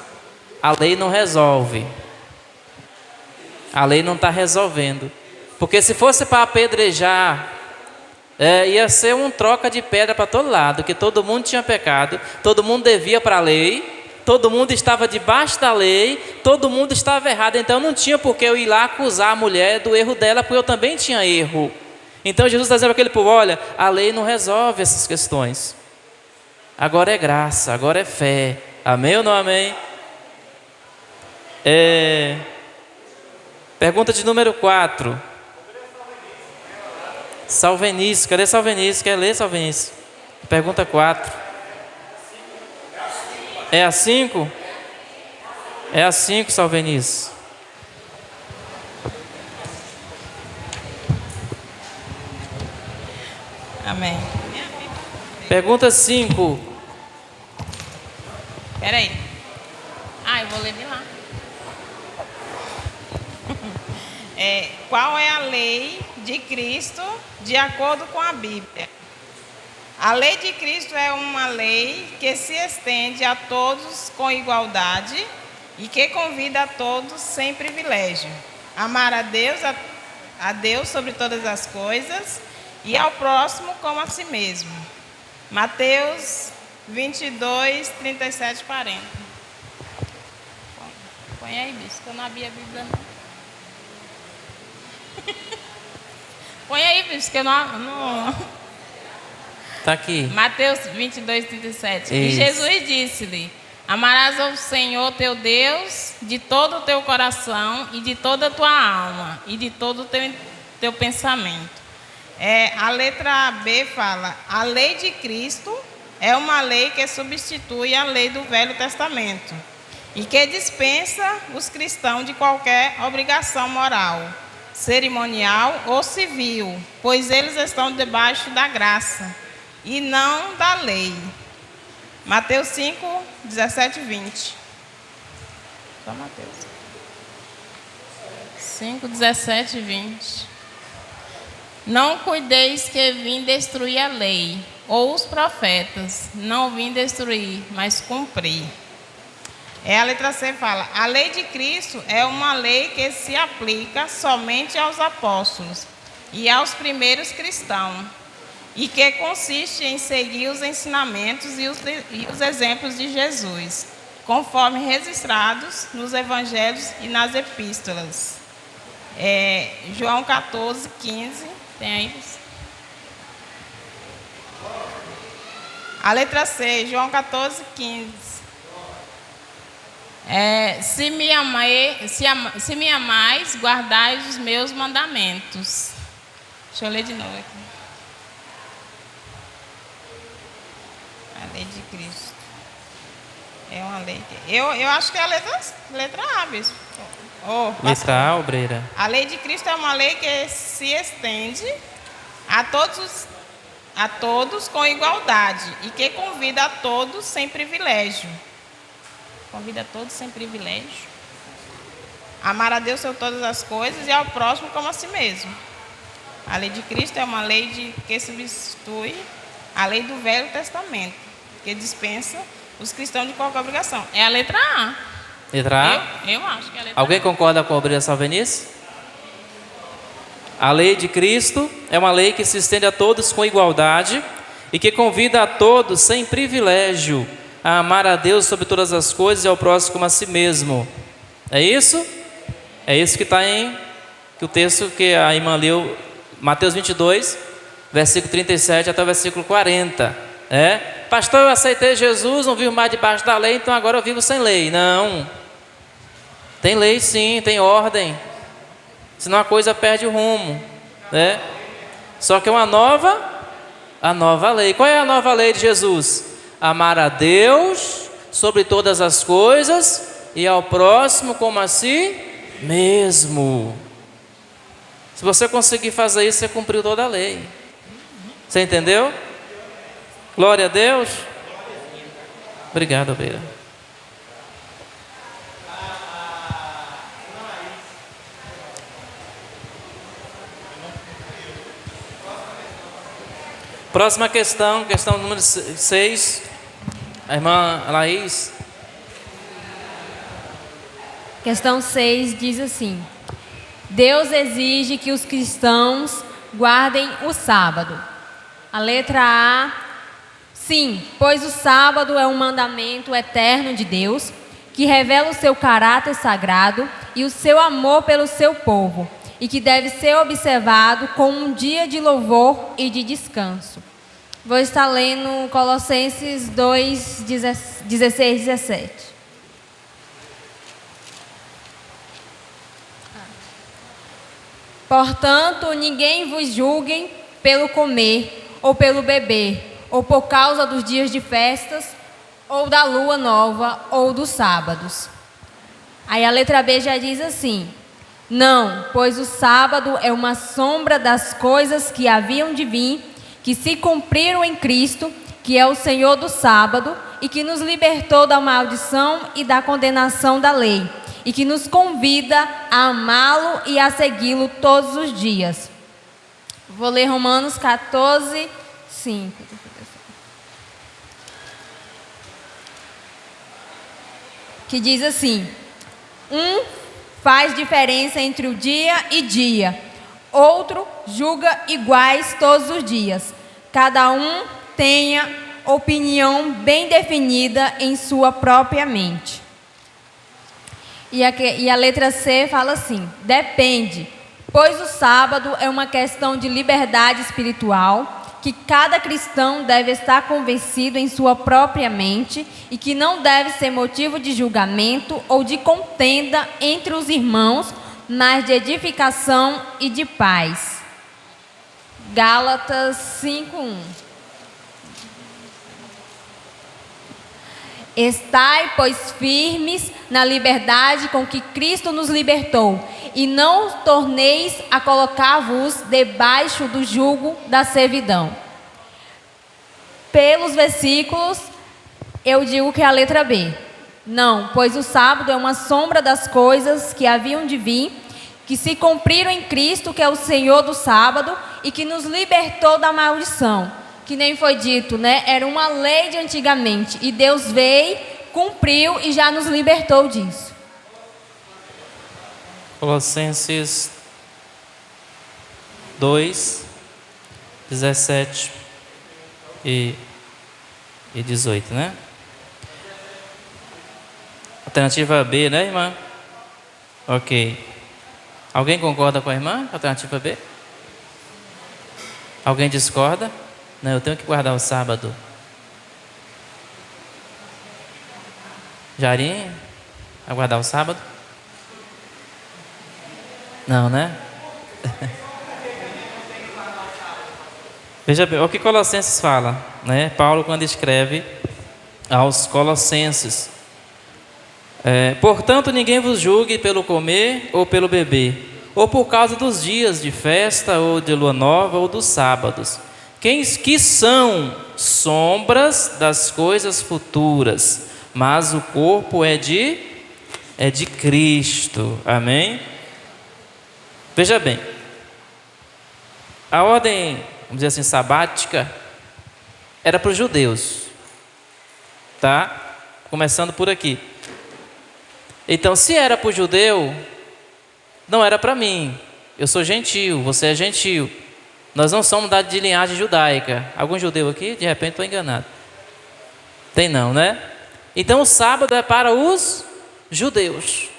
[SPEAKER 1] a lei não resolve. A lei não está resolvendo. Porque se fosse para apedrejar, ia ser um troca de pedra para todo lado, que todo mundo tinha pecado, todo mundo devia para a lei, todo mundo estava debaixo da lei, todo mundo estava errado. Então não tinha por que eu ir lá acusar a mulher do erro dela, porque eu também tinha erro. Então Jesus está dizendo para aquele povo: olha, a lei não resolve essas questões. Agora é graça, agora é fé. Amém ou não amém? Pergunta de número 4. Salvenice, cadê Salvenice? Quer ler, Salvenice? Pergunta 4. É a 5? É a 5, Salvenice.
[SPEAKER 6] Amém.
[SPEAKER 1] Pergunta 5.
[SPEAKER 6] Espera aí. Eu vou ler de lá. Qual é a lei de Cristo de acordo com a Bíblia? A lei de Cristo é uma lei que se estende a todos com igualdade e que convida a todos sem privilégio. Amar a Deus sobre todas as coisas e ao próximo como a si mesmo. Mateus 22, 37, 40. Põe aí, bispo, que eu não abri a Bíblia não. Põe aí, bispo, que eu não...
[SPEAKER 1] Está aqui.
[SPEAKER 6] Mateus 22, 37.
[SPEAKER 1] Isso.
[SPEAKER 6] E Jesus disse-lhe: amarás ao Senhor teu Deus de todo o teu coração e de toda a tua alma e de todo o teu pensamento. A letra B fala: a lei de Cristo é uma lei que substitui a lei do Velho Testamento e que dispensa os cristãos de qualquer obrigação moral, cerimonial ou civil, pois eles estão debaixo da graça e não da lei. Mateus 5, 17 e 20. Só Mateus 5, 17 e 20. Não cuideis que vim destruir a lei, ou os profetas. Não vim destruir, mas cumprir. A letra C fala: a lei de Cristo é uma lei que se aplica somente aos apóstolos e aos primeiros cristãos, e que consiste em seguir os ensinamentos e os exemplos de Jesus, conforme registrados nos evangelhos e nas epístolas. João 14, 15, tem aí? A letra C, João 14, 15. Se me amais, guardai os meus mandamentos. Deixa eu ler de novo aqui. A lei de Cristo. É uma lei que... Eu acho que é a letra A, bispo.
[SPEAKER 1] Letra A, obreira.
[SPEAKER 6] A lei de Cristo é uma lei que se estende a todos com igualdade e que convida a todos sem privilégio. Convida a todos sem privilégio. Amar a Deus sobre todas as coisas e ao próximo como a si mesmo. A lei de Cristo é uma lei que substitui a lei do Velho Testamento, que dispensa os cristãos de qualquer obrigação. É a letra A.
[SPEAKER 1] Letra A?
[SPEAKER 6] Eu acho que é a letra
[SPEAKER 1] Alguém
[SPEAKER 6] A.
[SPEAKER 1] concorda com a obreira Salvenice? A lei de Cristo é uma lei que se estende a todos com igualdade e que convida a todos sem privilégio a amar a Deus sobre todas as coisas e ao próximo como a si mesmo. É isso? É isso que está que o texto que a irmã leu, Mateus 22, versículo 37 até o versículo 40. Pastor, eu aceitei Jesus, não vivo mais debaixo da lei, então agora eu vivo sem lei. Não. Tem lei sim, tem ordem. Senão a coisa perde o rumo. Só que é a nova lei. Qual é a nova lei de Jesus? Amar a Deus sobre todas as coisas e ao próximo como a si mesmo. Se você conseguir fazer isso, você cumpriu toda a lei. Você entendeu? Glória a Deus. Obrigado, Beira. Próxima questão, questão número 6. A irmã Laís.
[SPEAKER 11] Questão 6 diz assim: Deus exige que os cristãos guardem o sábado. A letra A, sim, pois o sábado é um mandamento eterno de Deus, que revela o seu caráter sagrado e o seu amor pelo seu povo, e que deve ser observado como um dia de louvor e de descanso. Vou estar lendo Colossenses 2, 16, 17. Portanto, ninguém vos julgue pelo comer, ou pelo beber, ou por causa dos dias de festas, ou da lua nova, ou dos sábados. Aí a letra B já diz assim: não, pois o sábado é uma sombra das coisas que haviam de vir, que se cumpriram em Cristo, que é o Senhor do sábado, e que nos libertou da maldição e da condenação da lei, e que nos convida a amá-lo e a segui-lo todos os dias. Vou ler Romanos 14, 5. Que diz assim: um faz diferença entre o dia e dia, outro julga iguais todos os dias. Cada um tenha opinião bem definida em sua própria mente. E a letra C fala assim: depende, pois o sábado é uma questão de liberdade espiritual, que cada cristão deve estar convencido em sua própria mente e que não deve ser motivo de julgamento ou de contenda entre os irmãos, mas de edificação e de paz. Gálatas 5:1. Estai, pois, firmes na liberdade com que Cristo nos libertou, e não torneis a colocar-vos debaixo do jugo da servidão. Pelos versículos, eu digo que é a letra B. Não, pois o sábado é uma sombra das coisas que haviam de vir, que se cumpriram em Cristo, que é o Senhor do sábado, e que nos libertou da maldição. Que nem foi dito, né? Era uma lei de antigamente, e Deus veio, cumpriu e já nos libertou disso.
[SPEAKER 1] Colossenses 2, 17 e 18, né? Alternativa B, né, irmã? Ok. Alguém concorda com a irmã? Alternativa B? Alguém discorda? Não, eu tenho que guardar o sábado. Jarim? Vai guardar o sábado? Não, né? Veja bem, o que Colossenses fala, né? Paulo, quando escreve aos Colossenses: portanto, ninguém vos julgue pelo comer ou pelo beber, ou por causa dos dias de festa, ou de lua nova, ou dos sábados, que são sombras das coisas futuras, mas o corpo é de Cristo. Amém? Veja bem, a ordem, vamos dizer assim, sabática, era para os judeus, tá? Começando por aqui. Então, se era para o judeu, não era para mim. Eu sou gentil, você é gentil. Nós não somos de linhagem judaica. Algum judeu aqui? De repente estou enganado. Tem não, né? Então o sábado é para os judeus.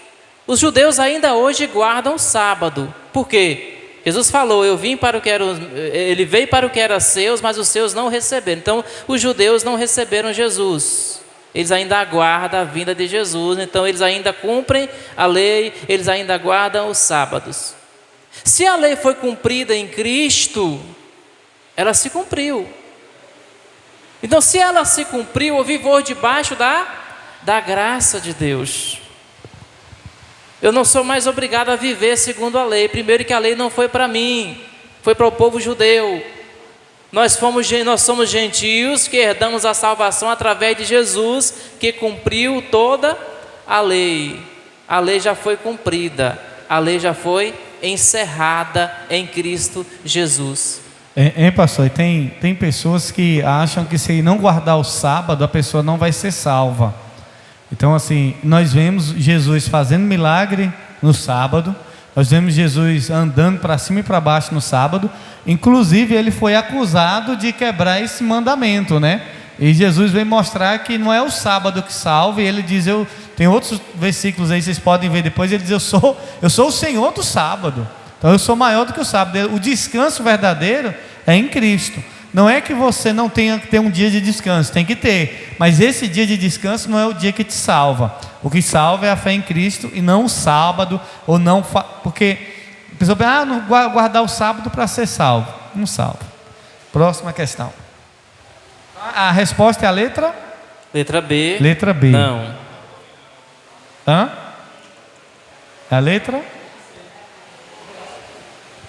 [SPEAKER 1] Os judeus ainda hoje guardam o sábado. Por quê? Jesus falou, ele veio para o que era seus, mas os seus não receberam. Então os judeus não receberam Jesus. Eles ainda aguardam a vinda de Jesus, então eles ainda cumprem a lei, eles ainda guardam os sábados. Se a lei foi cumprida em Cristo, ela se cumpriu. Então, se ela se cumpriu, eu vivo debaixo da graça de Deus. Eu não sou mais obrigado a viver segundo a lei. Primeiro que a lei não foi para mim, foi para o povo judeu. Nós somos gentios que herdamos a salvação através de Jesus, que cumpriu toda a lei. A lei já foi cumprida, a lei já foi encerrada em Cristo Jesus.
[SPEAKER 3] Pastor, tem pessoas que acham que se não guardar o sábado, a pessoa não vai ser salva. Então, assim, nós vemos Jesus fazendo milagre no sábado, nós vemos Jesus andando para cima e para baixo no sábado. Inclusive, ele foi acusado de quebrar esse mandamento, né? E Jesus veio mostrar que não é o sábado que salva. E ele diz, tem outros versículos aí, vocês podem ver depois. Ele diz, eu sou o Senhor do sábado. Então eu sou maior do que o sábado. O descanso verdadeiro é em Cristo. Não é que você não tenha que ter um dia de descanso, tem que ter. Mas esse dia de descanso não é o dia que te salva. O que salva é a fé em Cristo e não o sábado, ou não, porque a pessoa pensa, não guardar o sábado para ser salvo. Não salva. Próxima questão. A resposta é a letra?
[SPEAKER 1] Letra B.
[SPEAKER 3] Letra B.
[SPEAKER 1] Não.
[SPEAKER 3] Hã? A letra?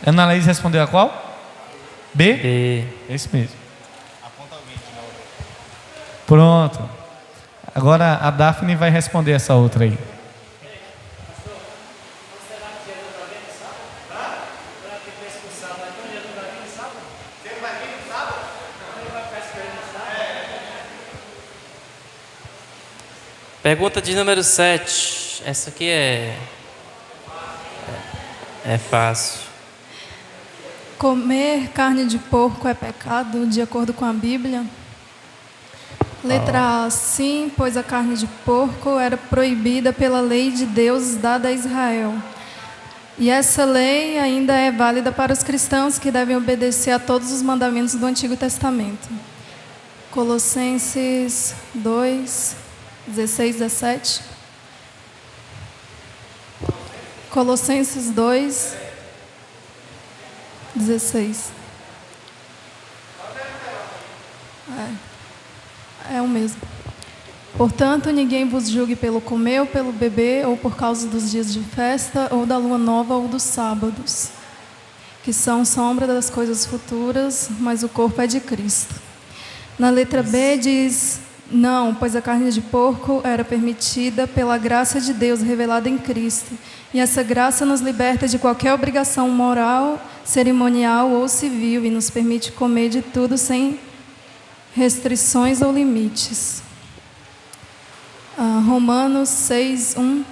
[SPEAKER 3] Ana Laís respondeu a qual? B?
[SPEAKER 1] B.
[SPEAKER 3] Esse mesmo. Pronto. Agora a Daphne vai responder essa outra aí.
[SPEAKER 1] Pergunta de número 7. Essa aqui é fácil.
[SPEAKER 12] Comer carne de porco é pecado, de acordo com a Bíblia? Letra A, sim, pois a carne de porco era proibida pela lei de Deus dada a Israel. E essa lei ainda é válida para os cristãos que devem obedecer a todos os mandamentos do Antigo Testamento. Colossenses 2, 16, 17. Colossenses 2, 16. É o mesmo. Portanto, ninguém vos julgue pelo comer ou pelo beber, ou por causa dos dias de festa, ou da lua nova, ou dos sábados, que são sombra das coisas futuras, mas o corpo é de Cristo. Na letra B diz, não, pois a carne de porco era permitida pela graça de Deus revelada em Cristo. E essa graça nos liberta de qualquer obrigação moral, cerimonial ou civil, e nos permite comer de tudo sem restrições ou limites. Romanos 6, 1.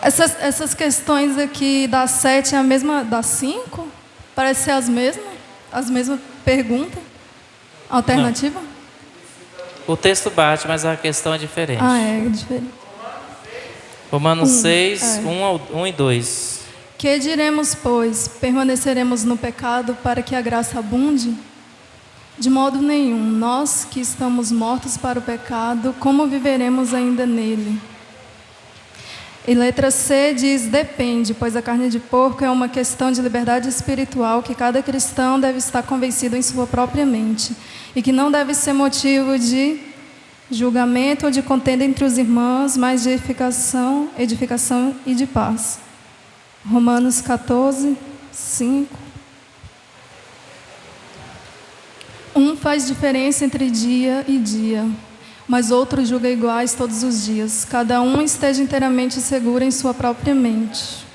[SPEAKER 12] Essas questões aqui da 7 é a mesma da 5? Parece ser as mesmas perguntas? Alternativa?
[SPEAKER 1] O texto bate, mas a questão é diferente.
[SPEAKER 12] Ah, é diferente.
[SPEAKER 1] Romanos 6,
[SPEAKER 12] é.
[SPEAKER 1] 1 e 2.
[SPEAKER 12] Que diremos, pois? Permaneceremos no pecado para que a graça abunde? De modo nenhum. Nós que estamos mortos para o pecado, como viveremos ainda nele? E letra C diz: depende, pois a carne de porco é uma questão de liberdade espiritual que cada cristão deve estar convencido em sua própria mente e que não deve ser motivo de julgamento ou de contenda entre os irmãos, mas de edificação e de paz. Romanos 14, 5. Um faz diferença entre dia e dia, mas outro julga iguais todos os dias. Cada um esteja inteiramente seguro em sua própria mente.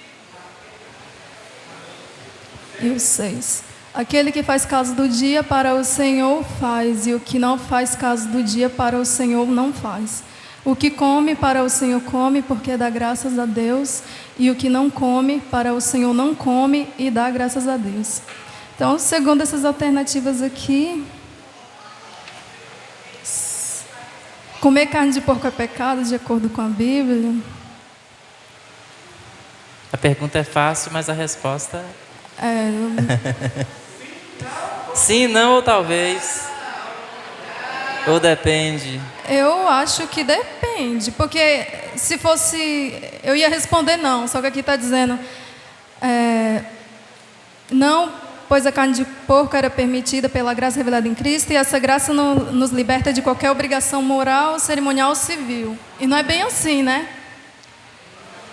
[SPEAKER 12] E o 6. Aquele que faz caso do dia para o Senhor faz, e o que não faz caso do dia para o Senhor não faz. O que come para o Senhor come, porque dá graças a Deus, e o que não come para o Senhor não come e dá graças a Deus. Então, segundo essas alternativas aqui, comer carne de porco é pecado, de acordo com a Bíblia?
[SPEAKER 1] A pergunta é fácil, mas a resposta sim, não ou talvez. Ou depende.
[SPEAKER 12] Eu acho que depende, porque se fosse... Eu ia responder não, só que aqui está dizendo... não, pois a carne de porco era permitida pela graça revelada em Cristo, e essa graça nos liberta de qualquer obrigação moral, cerimonial ou civil. E não é bem assim, né?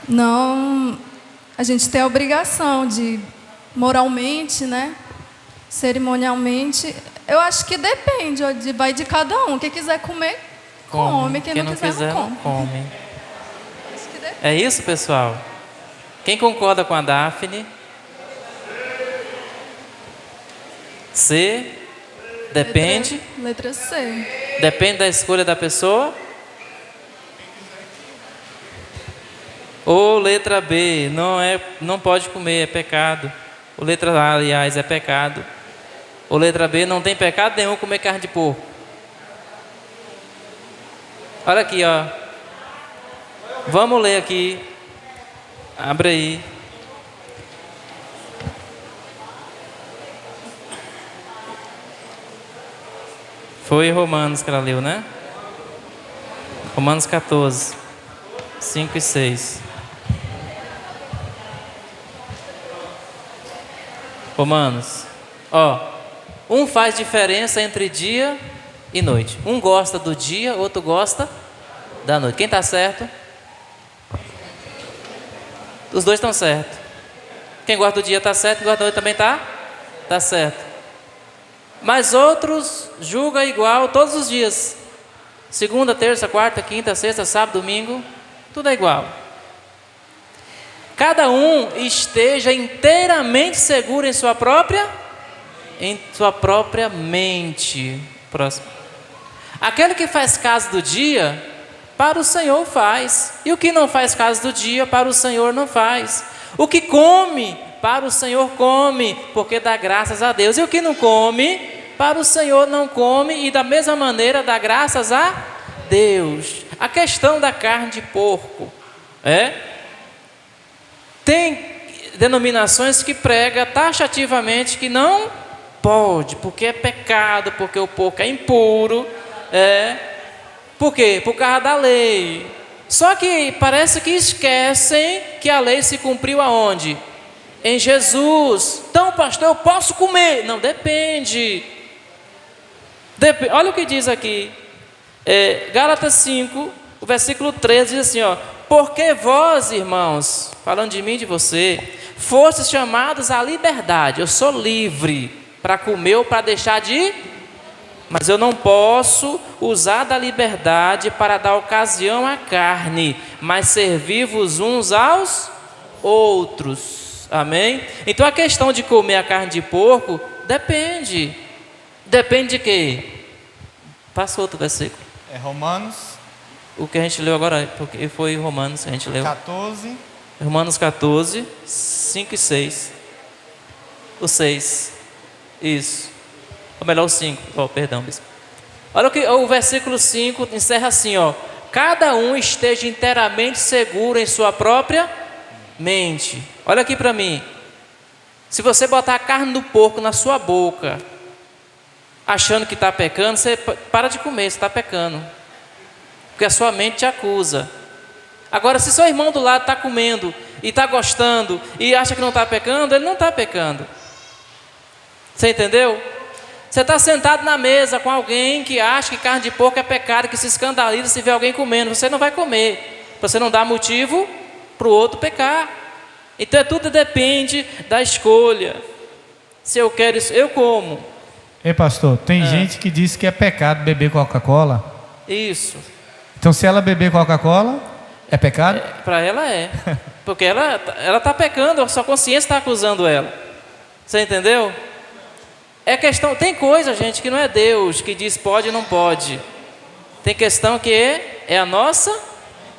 [SPEAKER 12] Não, a gente tem a obrigação de, moralmente, né? Cerimonialmente, eu acho que depende, vai de cada um. Quem quiser comer, come. Quem não quiser, não come.
[SPEAKER 1] É isso, pessoal? Quem concorda com a Daphne? C. Depende.
[SPEAKER 12] Letra C.
[SPEAKER 1] Depende da escolha da pessoa. Ou letra B. Não pode comer, é pecado. Ou letra A, aliás, é pecado. Ou letra B, não tem pecado nenhum comer carne de porco. Olha aqui, ó. Vamos ler aqui. Abre aí. Foi Romanos que ela leu, né? Romanos 14, 5 e 6. Romanos. Ó. Um faz diferença entre dia e noite. Um gosta do dia, outro gosta da noite. Quem está certo? Os dois estão certos. Quem gosta do dia está certo, quem gosta da noite também está certo. Mas outros julgam igual todos os dias. Segunda, terça, quarta, quinta, sexta, sábado, domingo, tudo é igual. Cada um esteja inteiramente seguro em sua própria mente. Próximo. Aquele que faz caso do dia, para o Senhor faz. E o que não faz caso do dia, para o Senhor não faz. O que come, para o Senhor come, porque dá graças a Deus. E o que não come, para o Senhor não come, e da mesma maneira dá graças a Deus. A questão da carne de porco tem denominações que pregam taxativamente que não pode, porque é pecado, porque o porco é impuro. Por quê? Por causa da lei. Só que parece que esquecem que a lei se cumpriu aonde? Em Jesus. Então, pastor, eu posso comer? Não, depende. Olha o que diz aqui. Gálatas 5, o versículo 13 diz assim, ó: porque vós, irmãos, falando de mim e de você, fostes chamados à liberdade. Eu sou livre para comer ou para deixar de ir, mas eu não posso usar da liberdade para dar ocasião à carne, mas servir-vos uns aos outros. Amém? Então a questão de comer a carne de porco depende. Depende de quê? Passa outro versículo.
[SPEAKER 3] É Romanos.
[SPEAKER 1] O que a gente leu agora, porque foi Romanos que a gente leu.
[SPEAKER 3] 14.
[SPEAKER 1] Romanos 14, 5 e 6. O 6. Isso. Ou melhor, o 5. Perdão, bispo. Olha o que o versículo 5 encerra assim, ó. Cada um esteja inteiramente seguro em sua própria mente. Olha aqui para mim. Se você botar a carne do porco na sua boca, achando que está pecando, você para de comer, você está pecando. Porque a sua mente te acusa. Agora, se seu irmão do lado está comendo e está gostando e acha que não está pecando, ele não está pecando. Você entendeu? Você está sentado na mesa com alguém que acha que carne de porco é pecado, que se escandaliza se vê alguém comendo. Você não vai comer, para você não dar motivo para o outro pecar. Então tudo depende da escolha. Se eu quero isso, eu como.
[SPEAKER 3] Ei, pastor, tem gente que diz que é pecado beber Coca-Cola.
[SPEAKER 1] Isso.
[SPEAKER 3] Então se ela beber Coca-Cola, é pecado?
[SPEAKER 1] Para ela é. Porque ela está pecando, a sua consciência está acusando ela. Você entendeu? É questão, tem coisa, gente, que não é Deus que diz pode e não pode. Tem questão que é a nossa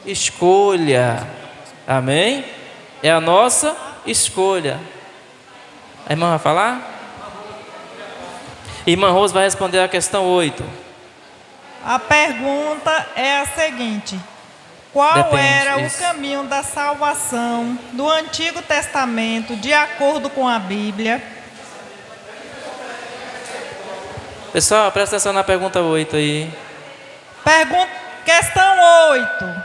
[SPEAKER 1] escolha. Amém? É a nossa escolha. A irmã vai falar? Irmã Rose vai responder a questão 8.
[SPEAKER 5] A pergunta é a seguinte: qual era o caminho da salvação do Antigo Testamento de acordo com a Bíblia?
[SPEAKER 1] Pessoal, presta atenção na pergunta 8 aí.
[SPEAKER 5] Questão 8.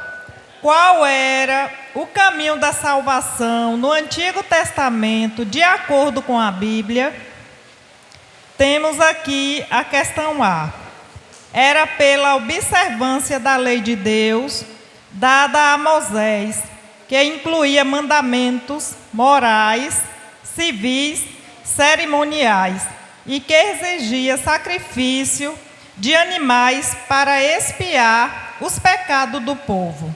[SPEAKER 5] Qual era o caminho da salvação no Antigo Testamento de acordo com a Bíblia? Temos aqui a questão A. Era pela observância da lei de Deus, dada a Moisés, que incluía mandamentos morais, civis, cerimoniais, e que exigia sacrifício de animais para expiar os pecados do povo.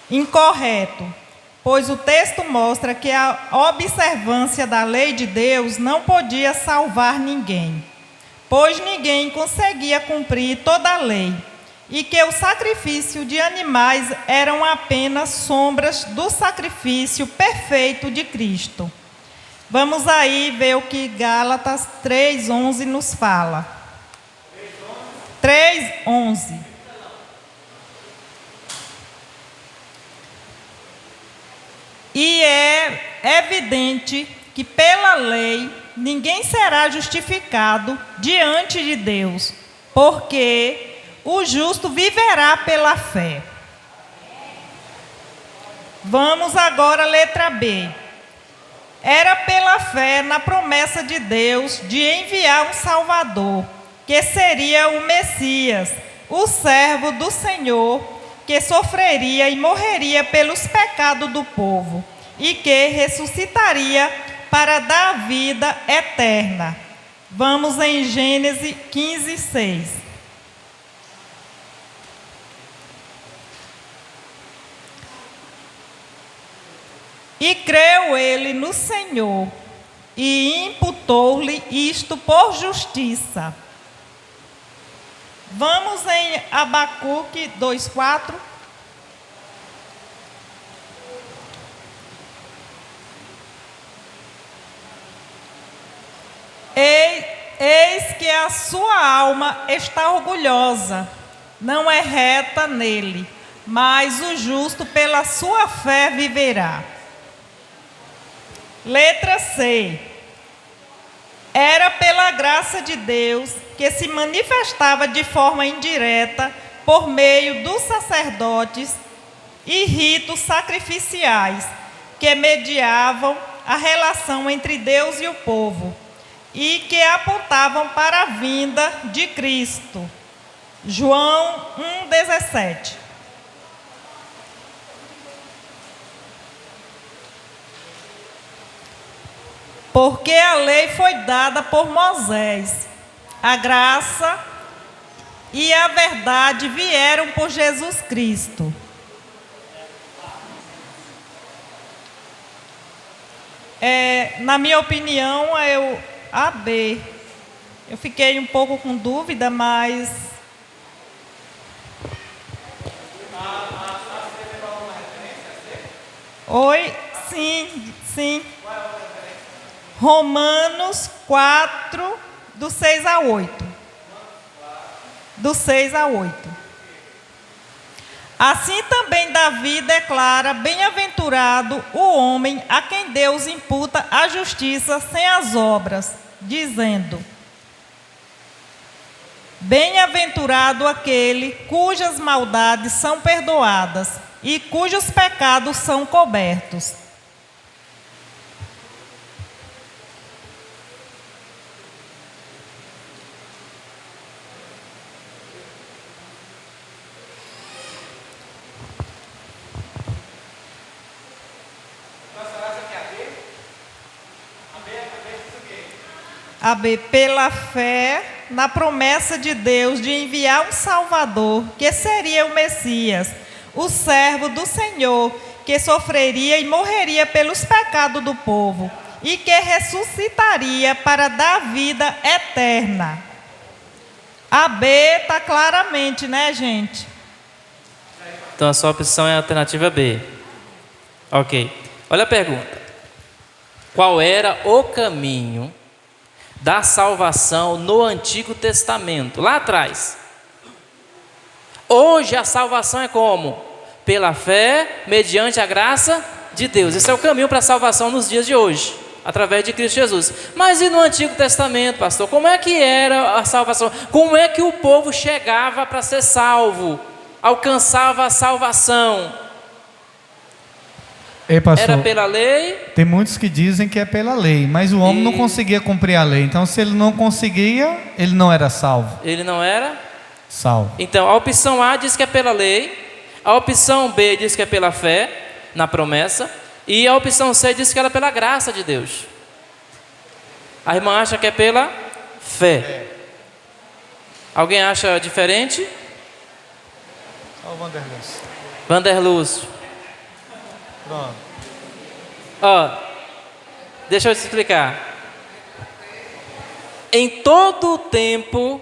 [SPEAKER 5] Incorreto, pois o texto mostra que a observância da lei de Deus não podia salvar ninguém, pois ninguém conseguia cumprir toda a lei, e que o sacrifício de animais eram apenas sombras do sacrifício perfeito de Cristo. Vamos aí ver o que Gálatas 3:11 nos fala. 3:11. E é evidente que pela lei ninguém será justificado diante de Deus, porque o justo viverá pela fé. Vamos agora à letra B. Era pela fé na promessa de Deus de enviar um Salvador, que seria o Messias, o servo do Senhor, que sofreria e morreria pelos pecados do povo, e que ressuscitaria para dar vida eterna. Vamos em Gênesis 15:6. E creu ele no Senhor, e imputou-lhe isto por justiça. Vamos em Abacuque 2:4. Eis que a sua alma está orgulhosa, não é reta nele, mas o justo pela sua fé viverá. Letra C. Era pela graça de Deus que se manifestava de forma indireta por meio dos sacerdotes e ritos sacrificiais que mediavam a relação entre Deus e o povo e que apontavam para a vinda de Cristo. João 1:17. Porque a lei foi dada por Moisés, a graça e a verdade vieram por Jesus Cristo. Na minha opinião, a B. Eu fiquei um pouco com dúvida, mas... Oi? Sim, sim. Romanos 4, do 6 a 8. do 6 a 8. Assim também Davi declara: bem-aventurado o homem a quem Deus imputa a justiça sem as obras, dizendo: bem-aventurado aquele cujas maldades são perdoadas e cujos pecados são cobertos. AB, pela fé na promessa de Deus de enviar um Salvador, que seria o Messias, o servo do Senhor, que sofreria e morreria pelos pecados do povo, e que ressuscitaria para dar vida eterna. AB está claramente, né, gente?
[SPEAKER 1] Então a sua opção é a alternativa B. Ok. Olha a pergunta. Qual era o caminho da salvação no Antigo Testamento, lá atrás? Hoje a salvação é como? Pela fé, mediante a graça de Deus. Esse é o caminho para a salvação nos dias de hoje, através de Cristo Jesus. Mas e no Antigo Testamento, pastor? Como é que era a salvação? Como é que o povo chegava para ser salvo? Alcançava a salvação?
[SPEAKER 3] Ei, pastor,
[SPEAKER 1] era pela lei?
[SPEAKER 3] Tem muitos que dizem que é pela lei, mas o homem não conseguia cumprir a lei. Então, se ele não conseguia, ele não era salvo.
[SPEAKER 1] Ele não era
[SPEAKER 3] salvo.
[SPEAKER 1] Então, a opção A diz que é pela lei, a opção B diz que é pela fé, na promessa, e a opção C diz que era pela graça de Deus. A irmã acha que é pela fé. Alguém acha diferente?
[SPEAKER 3] Olha o Vanderluz.
[SPEAKER 1] Vanderluz.
[SPEAKER 3] Pronto.
[SPEAKER 1] Ó, deixa eu te explicar. Em todo o tempo,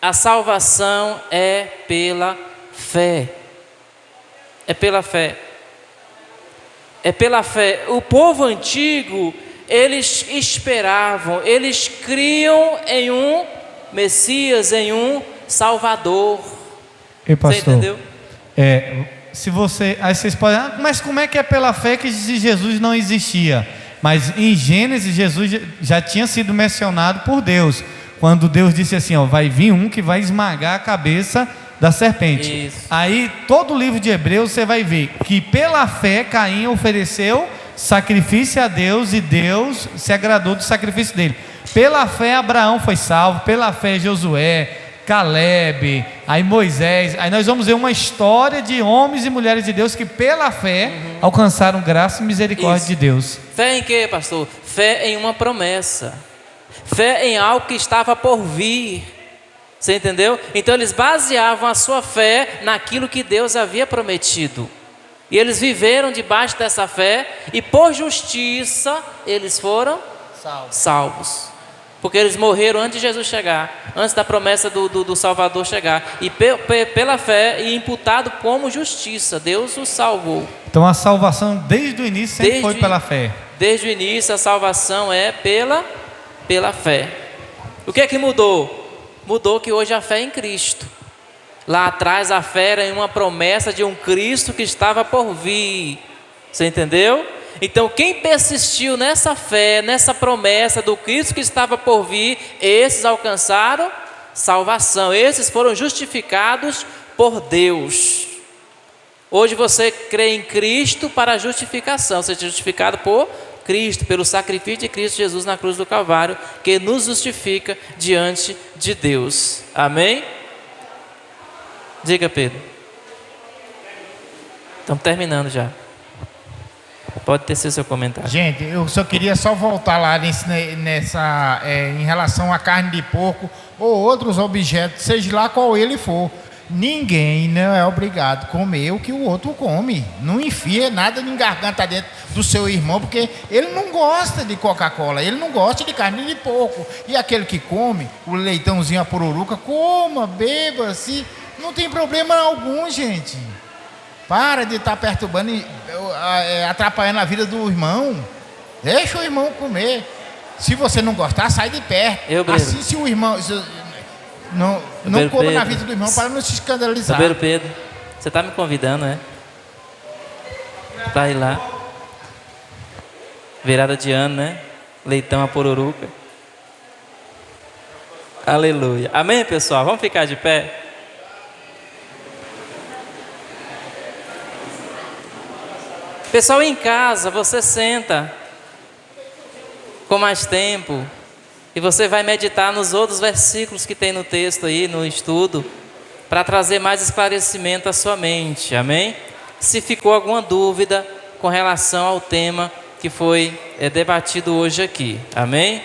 [SPEAKER 1] a salvação é pela fé. É pela fé. É pela fé. O povo antigo, eles esperavam, eles criam em um Messias, em um Salvador.
[SPEAKER 3] Ei, pastor,
[SPEAKER 1] você entendeu?
[SPEAKER 3] Se você, aí vocês podem, mas como é que é pela fé que Jesus não existia? Mas em Gênesis, Jesus já tinha sido mencionado por Deus, quando Deus disse assim, ó, vai vir um que vai esmagar a cabeça da serpente. Isso. Aí todo o livro de Hebreus você vai ver que pela fé Caim ofereceu sacrifício a Deus e Deus se agradou do sacrifício dele. Pela fé Abraão foi salvo, pela fé Josué, Caleb, aí Moisés, aí nós vamos ver uma história de homens e mulheres de Deus que pela fé alcançaram graça e misericórdia de Deus.
[SPEAKER 1] Fé em quê, pastor? Fé em uma promessa, fé em algo que estava por vir. Você entendeu? Então eles baseavam a sua fé naquilo que Deus havia prometido, e eles viveram debaixo dessa fé, e por justiça eles foram salvos. Porque eles morreram antes de Jesus chegar, antes da promessa do Salvador chegar. E pela fé, e imputado como justiça, Deus os salvou.
[SPEAKER 3] Então a salvação desde o início sempre foi pela fé.
[SPEAKER 1] Desde o início a salvação é pela fé. O que é que mudou? Mudou que hoje a fé é em Cristo. Lá atrás a fé era em uma promessa de um Cristo que estava por vir. Você entendeu? Então quem persistiu nessa fé, nessa promessa do Cristo que estava por vir, esses alcançaram salvação, esses foram justificados por Deus. Hoje você crê em Cristo para a justificação, você é justificado por Cristo, pelo sacrifício de Cristo Jesus na cruz do Calvário, que nos justifica diante de Deus. Amém? Diga, Pedro. Estamos terminando já. Pode ter seu comentário.
[SPEAKER 9] Gente, eu só queria voltar lá em relação à carne de porco ou outros objetos, seja lá qual ele for. Ninguém não é obrigado a comer o que o outro come. Não enfia nada em garganta dentro do seu irmão, porque ele não gosta de Coca-Cola, ele não gosta de carne de porco. E aquele que come o leitãozinho, a pururuca, coma, beba, assim, não tem problema algum, gente. Para de estar perturbando e atrapalhando a vida do irmão. Deixa o irmão comer. Se você não gostar, sai de perto. Assim, se o irmão... Não coma na vida do irmão para não se escandalizar.
[SPEAKER 1] Obreiro Pedro, você está me convidando, né? Para ir lá. Virada de ano, né? Leitão a poruruca. Aleluia. Amém, pessoal? Vamos ficar de pé? Pessoal, em casa, você senta com mais tempo e você vai meditar nos outros versículos que tem no texto aí, no estudo, para trazer mais esclarecimento à sua mente, amém? Se ficou alguma dúvida com relação ao tema que foi debatido hoje aqui, amém?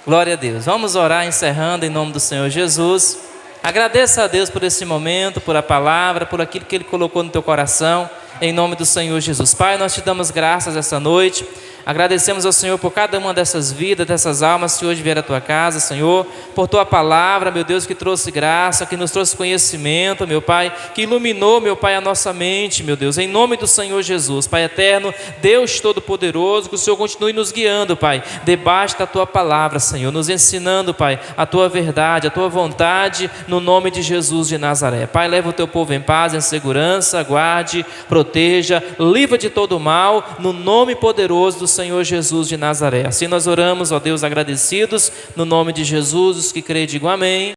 [SPEAKER 1] Glória a Deus. Vamos orar encerrando em nome do Senhor Jesus. Agradeça a Deus por esse momento, por a palavra, por aquilo que Ele colocou no teu coração, em nome do Senhor Jesus. Pai, nós te damos graças essa noite. Agradecemos ao Senhor por cada uma dessas vidas, dessas almas que hoje vieram à tua casa, Senhor, por tua palavra, meu Deus, que trouxe graça, que nos trouxe conhecimento, meu Pai, que iluminou, meu Pai, a nossa mente, meu Deus, em nome do Senhor Jesus. Pai eterno, Deus Todo-Poderoso, que o Senhor continue nos guiando, Pai, debaixo da tua palavra, Senhor, nos ensinando, Pai, a tua verdade, a tua vontade, no nome de Jesus de Nazaré. Pai, leva o teu povo em paz, em segurança, guarde, proteja, livra de todo mal, no nome poderoso do Senhor Jesus de Nazaré. Assim nós oramos, ó Deus, agradecidos, no nome de Jesus. Os que creem, digam amém.